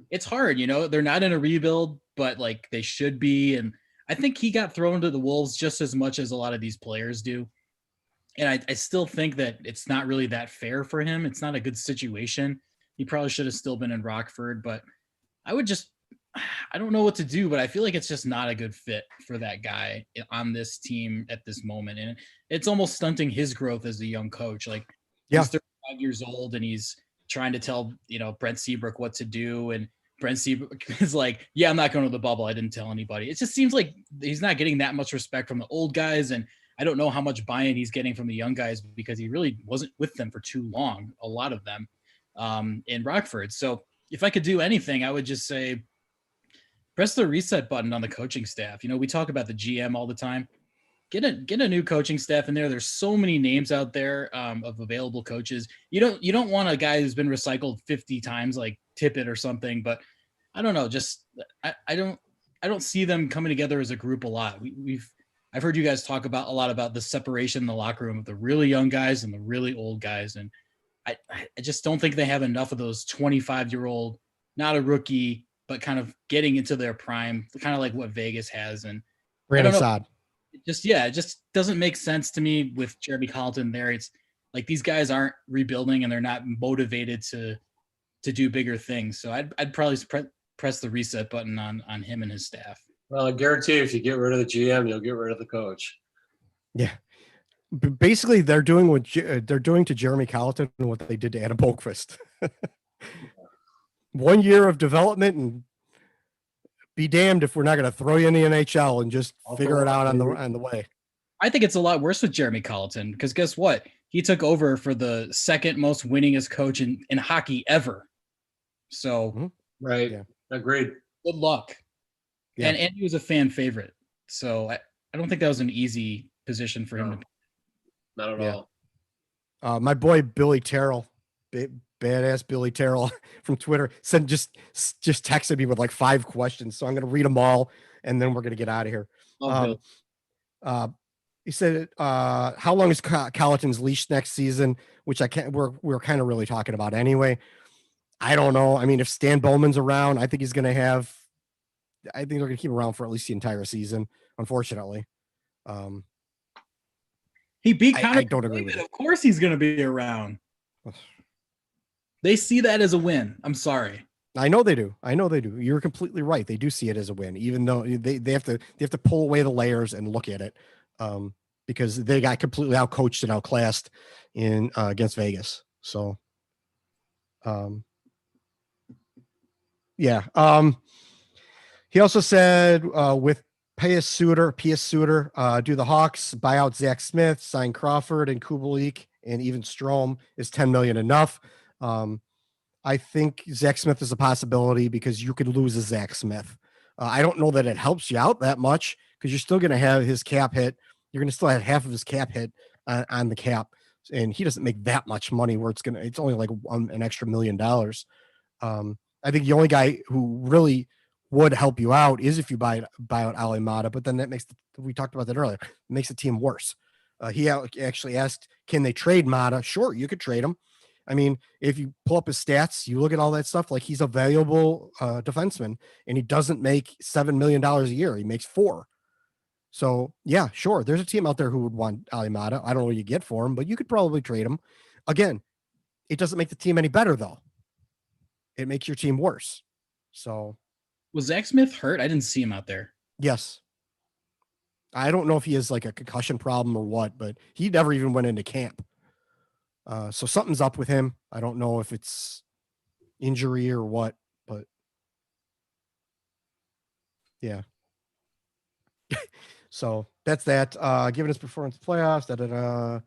it's hard, they're not in a rebuild, but like they should be. And I think he got thrown to the wolves just as much as a lot of these players do. And I still think that it's not really that fair for him. It's not a good situation. He probably should have still been in Rockford, but I don't know what to do, but I feel like it's just not a good fit for that guy on this team at this moment. And it's almost stunting his growth as a young coach. Like, yeah, he's 35 years old and he's trying to tell, Brent Seabrook what to do. And Brent Seabrook is like, yeah, I'm not going to the bubble. I didn't tell anybody. It just seems like he's not getting that much respect from the old guys. And I don't know how much buy-in he's getting from the young guys because he really wasn't with them for too long, a lot of them in Rockford. So if I could do anything, I would just say, press the reset button on the coaching staff. We talk about the GM all the time. Get a new coaching staff in there. There's so many names out there of available coaches. You don't want a guy who's been recycled 50 times like Tippett or something, but I don't know. Just I don't see them coming together as a group a lot. I've heard you guys talk a lot about the separation in the locker room of the really young guys and the really old guys, and I just don't think they have enough of those 25-year-old, not a rookie, but kind of getting into their prime, kind of like what Vegas has. And Brandon Saad. It just doesn't make sense to me with Jeremy Colleton there. It's like these guys aren't rebuilding and they're not motivated to do bigger things. So I'd probably press the reset button on him and his staff. Well, I guarantee you, if you get rid of the GM, you'll get rid of the coach. Yeah. Basically, they're doing what they're doing to Jeremy Colleton and what they did to Adam Boqvist. 1 year of development, and be damned if we're not going to throw you in the NHL and just figure it out on the way. I think it's a lot worse with Jeremy Colleton because guess what? He took over for the second most winningest coach in hockey ever. So, right. Yeah. Agreed. Good luck. Yeah. And he was a fan favorite. So I don't think that was an easy position for him. Not at all. My boy, Billy Terrell, badass Billy Terrell from Twitter, just texted me with like 5 questions. So I'm going to read them all and then we're going to get out of here. He said, how long is Colleton's leash next season? Which we're kind of really talking about anyway. I don't know. I mean, if Stan Bowman's around, I think they're going to keep him around for at least the entire season, unfortunately. He beat Connor. I don't agree with it. Of course he's going to be around. They see that as a win. I'm sorry. I know they do. You're completely right. They do see it as a win, even though they have to pull away the layers and look at it because they got completely outcoached and outclassed in against Vegas. So, yeah. He also said with Pius Suter, do the Hawks buy out Zach Smith, sign Crawford and Kubalik, and even Strome? Is $10 million enough? I think Zach Smith is a possibility because you could lose a Zach Smith. I don't know that it helps you out that much because you're still going to have his cap hit. You're going to still have half of his cap hit on the cap, and he doesn't make that much money where it's only like an extra $1 million. I think the only guy who really would help you out is if you buy out Olli Maatta, but then that we talked about that earlier, it makes the team worse. He actually asked, can they trade Maatta? Sure, you could trade him. I mean, if you pull up his stats, you look at all that stuff, like he's a valuable defenseman, and he doesn't make $7 million a year. He makes $4 million. So yeah, sure. There's a team out there who would want Olli Maatta. I don't know what you get for him, but you could probably trade him. Again, it doesn't make the team any better though. It makes your team worse. So was Zach Smith hurt? I didn't see him out there. Yes. I don't know if he has like a concussion problem or what, but he never even went into camp. So something's up with him. I don't know if it's injury or what, but yeah. So that's that. Given his performance in the playoffs,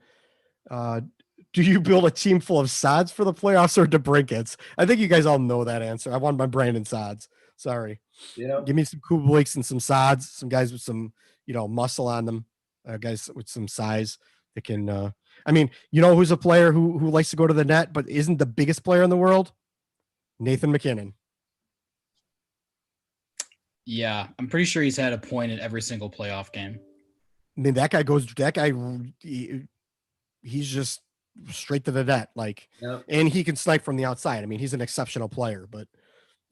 do you build a team full of sods for the playoffs or DeBrincats? I think you guys all know that answer. I want my Brandon sods. Sorry. Yeah. Give me some Kubaliks and some sods, some guys with some, muscle on them, guys with some size that can, I mean, who's a player who likes to go to the net, but isn't the biggest player in the world? Nathan McKinnon. Yeah. I'm pretty sure he's had a point in every single playoff game. I mean, he's just straight to the net. And he can snipe from the outside. I mean, he's an exceptional player, but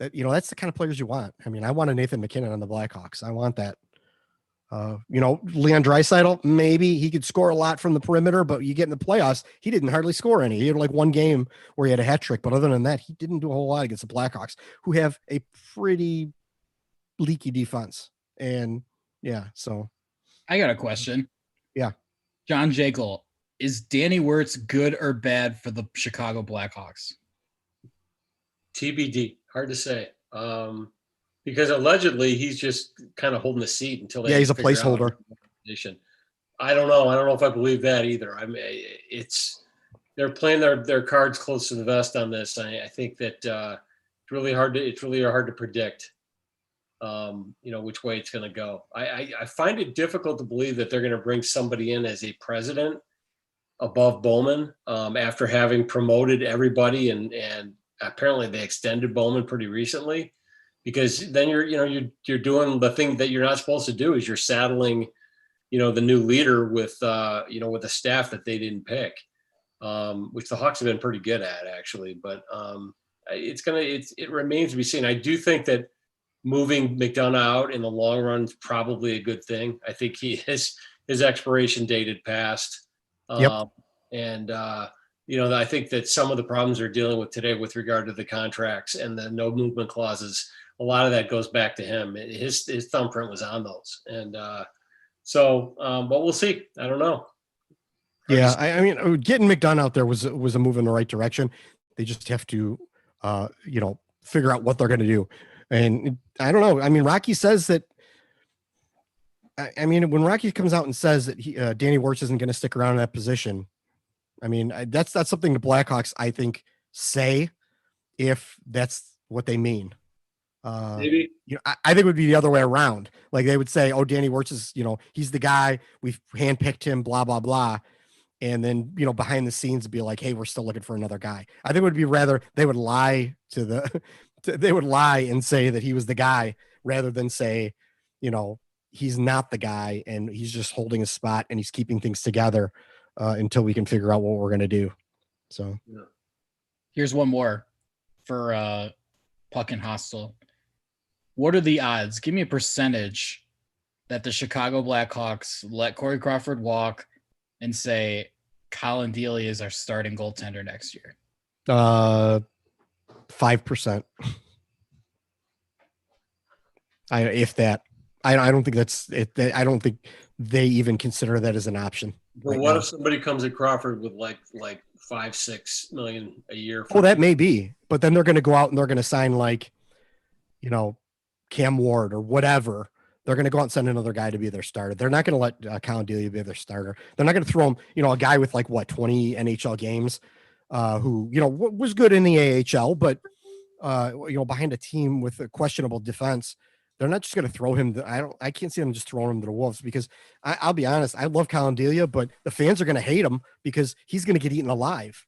that's the kind of players you want. I mean, I want a Nathan McKinnon on the Blackhawks. I want that. Leon Draisaitl, maybe he could score a lot from the perimeter, but you get in the playoffs, he didn't hardly score any. He had like one game where he had a hat trick, but other than that, he didn't do a whole lot against the Blackhawks, who have a pretty leaky defense. And yeah, so I got a question. Yeah. John Jaeckel, is Danny Wirtz good or bad for the Chicago Blackhawks? TBD. Hard to say. Because allegedly he's just kind of holding the seat until they he's a placeholder. I don't know. I don't know if I believe that either. I mean, they're playing their cards close to the vest on this. I think that it's really hard to predict. Which way it's going to go. I find it difficult to believe that they're going to bring somebody in as a president above Bowman after having promoted everybody and apparently they extended Bowman pretty recently, because then you're doing the thing that you're not supposed to do, is you're saddling, the new leader with with a staff that they didn't pick, which the Hawks have been pretty good at actually. But it remains to be seen. I do think that moving McDonough out in the long run is probably a good thing. I think his expiration date had passed. Yep. I think that some of the problems they're dealing with today with regard to the contracts and the no movement clauses, a lot of that goes back to him. His thumbprint was on those. And but we'll see. I don't know. Yeah. I mean, getting McDonough out there was a move in the right direction. They just have to, figure out what they're going to do. And I don't know. I mean, Rocky says that, when Rocky comes out and says that Danny Wirtz isn't going to stick around in that position, I mean, that's something the Blackhawks, I think, say, if that's what they mean. Maybe. I think it would be the other way around. Like they would say, oh, Danny Wirtz is, he's the guy, we've handpicked him, blah, blah, blah. And then, behind the scenes be like, hey, we're still looking for another guy. I think it would be rather, they would lie they would lie and say that he was the guy rather than say, he's not the guy and he's just holding a spot and he's keeping things together until we can figure out what we're going to do. So here's one more for Puck and Hostile. What are the odds? Give me a percentage that the Chicago Blackhawks let Corey Crawford walk and say Colin Dealey is our starting goaltender next year. 5%. If that. I don't think that's it. I don't think they even consider that as an option. But what if somebody comes at Crawford with like 5-6 million a year? Oh, that may be. But then they're going to go out and they're going to sign Cam Ward or whatever. They're going to go out and send another guy to be their starter. They're not going to let Colin Dealey be their starter. They're not going to throw him, a guy with 20 NHL games who, was good in the AHL, but, behind a team with a questionable defense. They're not just going to throw him. I can't see them just throwing him to the Wolves because I'll be honest. I love Colin Delia, but the fans are going to hate him because he's going to get eaten alive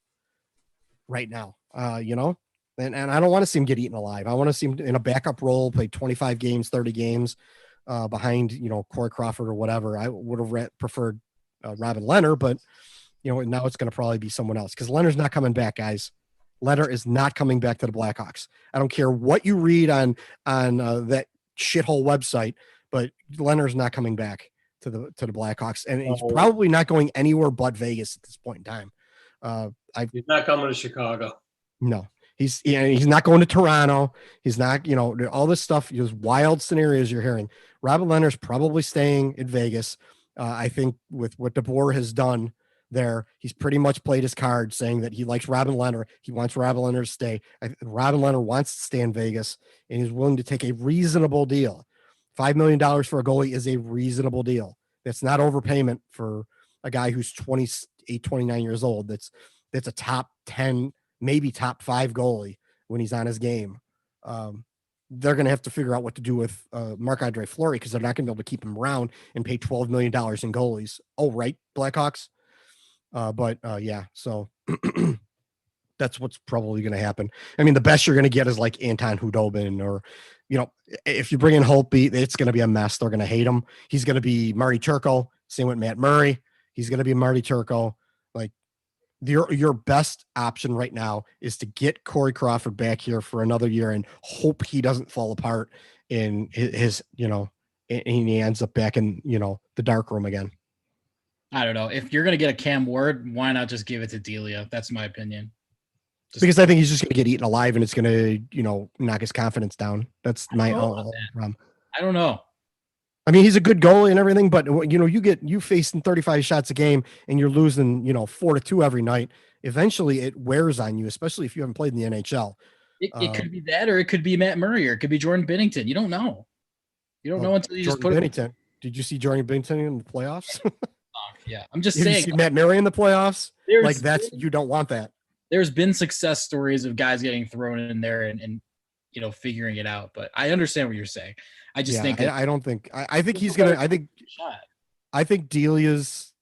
right now. And I don't want to see him get eaten alive. I want to see him in a backup role, play 25 games, 30 games behind, Corey Crawford or whatever. I would have preferred Robin Leonard, but now it's going to probably be someone else because Leonard's not coming back, guys. Leonard is not coming back to the Blackhawks. I don't care what you read on that shithole website, but Leonard's not coming back to the Blackhawks, and he's probably not going anywhere but Vegas at this point in time. He's not coming to Chicago. No, he's not going to Toronto. He's not, all this stuff, those wild scenarios you're hearing. Robin Leonard's probably staying in Vegas. I think with what DeBoer has done there, he's pretty much played his card saying that he likes Robin Leonard. He wants Robin Leonard to stay. Robin Leonard wants to stay in Vegas, and he's willing to take a reasonable deal. $5 million for a goalie is a reasonable deal. That's not overpayment for a guy who's 28, 29 years old. That's a top 10, maybe top 5 goalie when he's on his game. They're going to have to figure out what to do with Marc-Andre Fleury because they're not going to be able to keep him around and pay $12 million in goalies. Oh, right, Blackhawks. So that's what's probably going to happen. I mean, the best you're going to get is like Anton Hudobin or, if you bring in Holtby, it's going to be a mess. They're going to hate him. He's going to be Marty Turco. Same with Matt Murray. He's going to be Marty Turco. Like your best option right now is to get Corey Crawford back here for another year and hope he doesn't fall apart in his and he ends up back in, the dark room again. I don't know. If you're going to get a Cam Ward, why not just give it to Delia? That's my opinion. Because I think he's just going to get eaten alive and it's going to, knock his confidence down. That's my problem. I don't know. I mean, he's a good goalie and everything, but you facing 35 shots a game and you're losing, 4-2 every night. Eventually it wears on you, especially if you haven't played in the NHL. It could be that, or it could be Matt Murray, or it could be Jordan Binnington. You don't know. You don't know until you just put Binnington. Did you see Jordan Binnington in the playoffs? Yeah. I'm just saying. Did you see Matt Murray in the playoffs? You don't want that. There's been success stories of guys getting thrown in there and figuring it out. But I understand what you're saying. I just think I don't think I think he's gonna. I think Delia's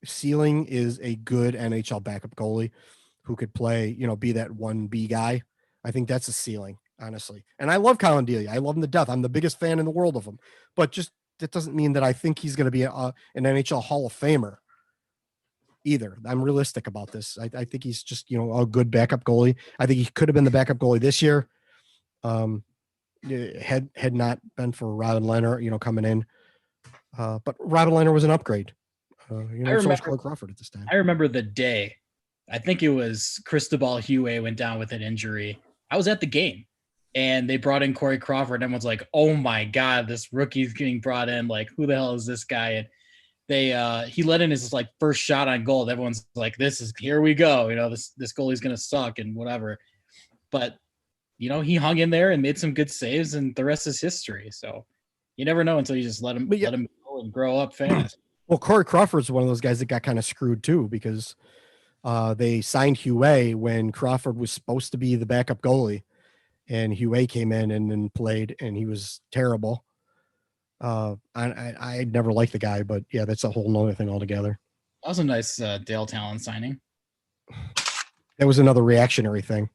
ceiling is a good NHL backup goalie who could play. Be that 1B guy. I think that's a ceiling, honestly. And I love Colin Delia. I love him to death. I'm the biggest fan in the world of him. But just that doesn't mean that I think he's going to be an NHL Hall of Famer. Either. I'm realistic about this. I think he's just, a good backup goalie. I think he could have been the backup goalie this year. Had not been for Robin Leonard, coming in. But Robin Leonard was an upgrade. So was Corey Crawford at this time. I remember the day. I think it was Cristobal Huey went down with an injury. I was at the game and they brought in Corey Crawford. Everyone's like, oh my God, this rookie's getting brought in. Like, who the hell is this guy? And he let in his first shot on goal. Everyone's like, here we go. This goalie's going to suck and whatever. But, he hung in there and made some good saves and the rest is history. So you never know until you just let him go and grow up fast. Well, Corey Crawford's one of those guys that got kind of screwed too, because they signed Huey when Crawford was supposed to be the backup goalie and Huey came in and then played and he was terrible. I never liked the guy, but yeah, that's a whole nother thing altogether. That was a nice Dale Talon signing. That was another reactionary thing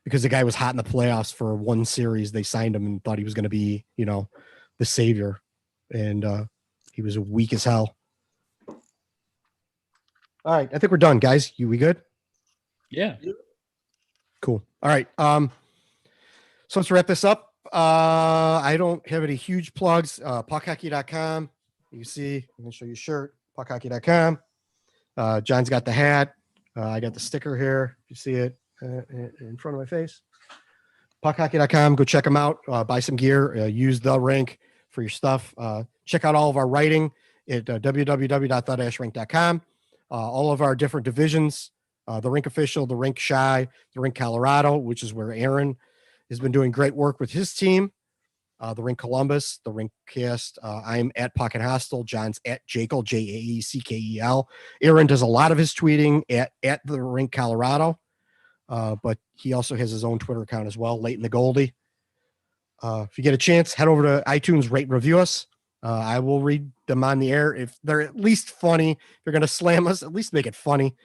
because the guy was hot in the playoffs for one series. They signed him and thought he was going to be, the savior. And he was weak as hell. All right. I think we're done, guys. We good? Yeah. Cool. All right. So let's wrap this up. I don't have any huge plugs. Puckhockey.com. You see, I'm going to show you a shirt. Puckhockey.com. John's got the hat. I got the sticker here. You see it in front of my face. Puckhockey.com. Go check them out. Buy some gear. Use the Rink for your stuff. Check out all of our writing at www.the-rink.com. All of our different divisions. The Rink Official, the Rink Shy, the Rink Colorado, which is where Aaron has been doing great work with his team. The Rink Columbus, the Rinkcast. I'm at Pocket Hostel. John's at Jaeckel, Jaeckel. Aaron does a lot of his tweeting at the Rink Colorado, but he also has his own Twitter account as well, Late in the Goldie. If you get a chance, head over to iTunes, rate and review us. I will read them on the air. If they're at least funny, if you're going to slam us, at least make it funny.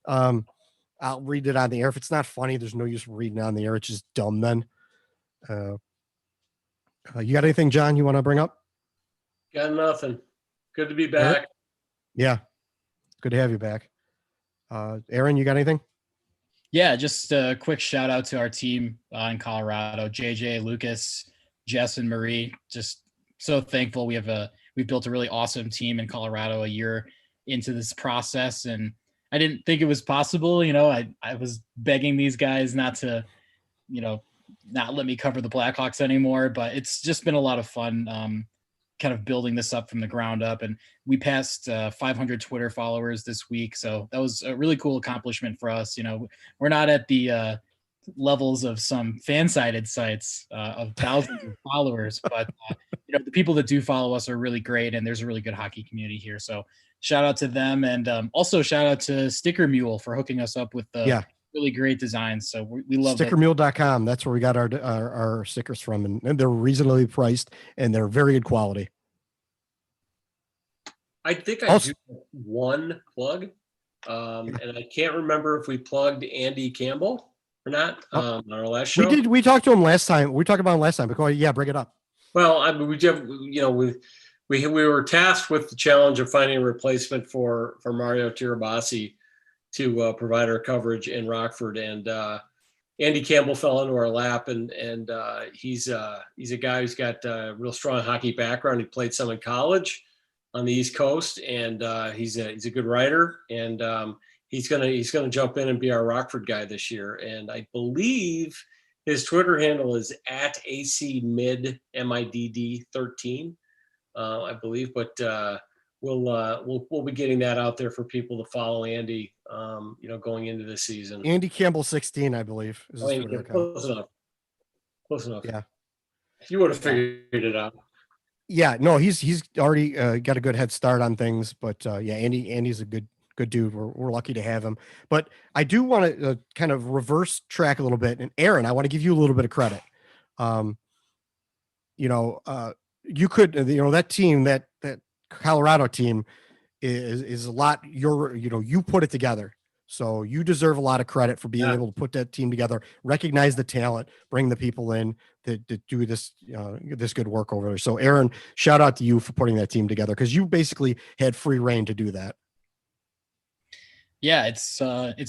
I'll read it on the air. If it's not funny, there's no use reading it on the air. It's just dumb then. You got anything, John, you want to bring up? Got nothing. Good to be back. Yeah. Good to have you back. Aaron, you got anything? Yeah, just a quick shout out to our team in Colorado, JJ, Lucas, Jess, and Marie. Just so thankful we've built a really awesome team in Colorado a year into this process. And I didn't think it was possible. I was begging these guys not to, not let me cover the Blackhawks anymore, but it's just been a lot of fun kind of building this up from the ground up. And we passed 500 Twitter followers this week. So that was a really cool accomplishment for us. We're not at the levels of some fan-sided sites of thousands of followers, but the people that do follow us are really great. And there's a really good hockey community here. So shout out to them. And also shout out to Sticker Mule for hooking us up with the really great designs. So we love stickermule.com. That's where we got our stickers from, and they're reasonably priced and they're very good quality. I think I do one plug, and I can't remember if we plugged Andy Campbell or not on our last show. We did. We talked to him last time. We talked about him last time. But go ahead, bring it up. Well, I mean, we were tasked with the challenge of finding a replacement for Mario Tirabassi to provide our coverage in Rockford, and Andy Campbell fell into our lap, and he's a guy who's got a real strong hockey background. He played some in college on the East Coast, and he's a good writer, and he's gonna jump in and be our Rockford guy this year. And I believe his Twitter handle is @ACMID MIDD 13, I believe, but we'll be getting that out there for people to follow Andy, going into this season. Andy Campbell 16, I believe. Close enough. Yeah. You would have figured it out. Yeah, no, he's already got a good head start on things, but Andy's a good dude. We're lucky to have him. But I do want to kind of reverse track a little bit. And Aaron, I want to give you a little bit of credit. You could, that team, that Colorado team is a lot. You put it together, so you deserve a lot of credit for being able to put that team together, recognize the talent, bring the people in to do this this good work over there. So Aaron, shout out to you for putting that team together, because you basically had free reign to do that. Yeah, it's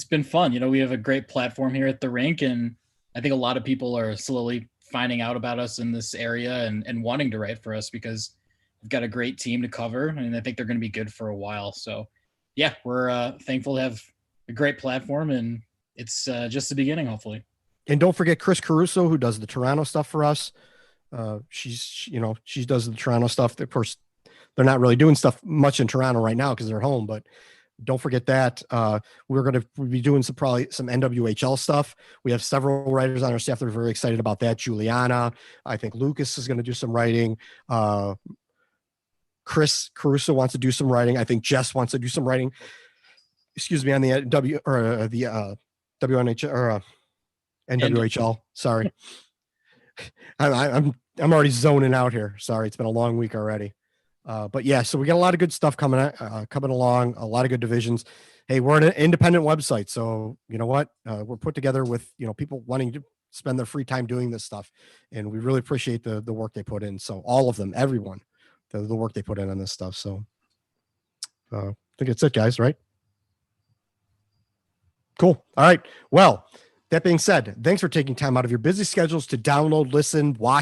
been fun. We have a great platform here at the rink, and I think a lot of people are slowly finding out about us in this area and wanting to write for us, because we've got a great team to cover, and I think they're going to be good for a while. So yeah, we're thankful to have a great platform, and it's just the beginning, hopefully. And don't forget Chris Caruso, who does the Toronto stuff for us. She does the Toronto stuff. Of course, they're not really doing stuff much in Toronto right now because they're home, but don't forget that. We're going to be doing probably some NWHL stuff. We have several writers on our staff that are very excited about that. Juliana, I think Lucas is going to do some writing. Chris Caruso wants to do some writing. I think Jess wants to do some writing. Excuse me, on the WNH or NWHL. Sorry, I'm already zoning out here. Sorry, it's been a long week already. But yeah, so we got a lot of good stuff coming along, a lot of good divisions. Hey, we're an independent website, so you know what? We're put together with people wanting to spend their free time doing this stuff, and we really appreciate the work they put in. So all of them, everyone, the work they put in on this stuff. So I think it's it, guys. Right? Cool. All right. Well, that being said, thanks for taking time out of your busy schedules to download, listen, watch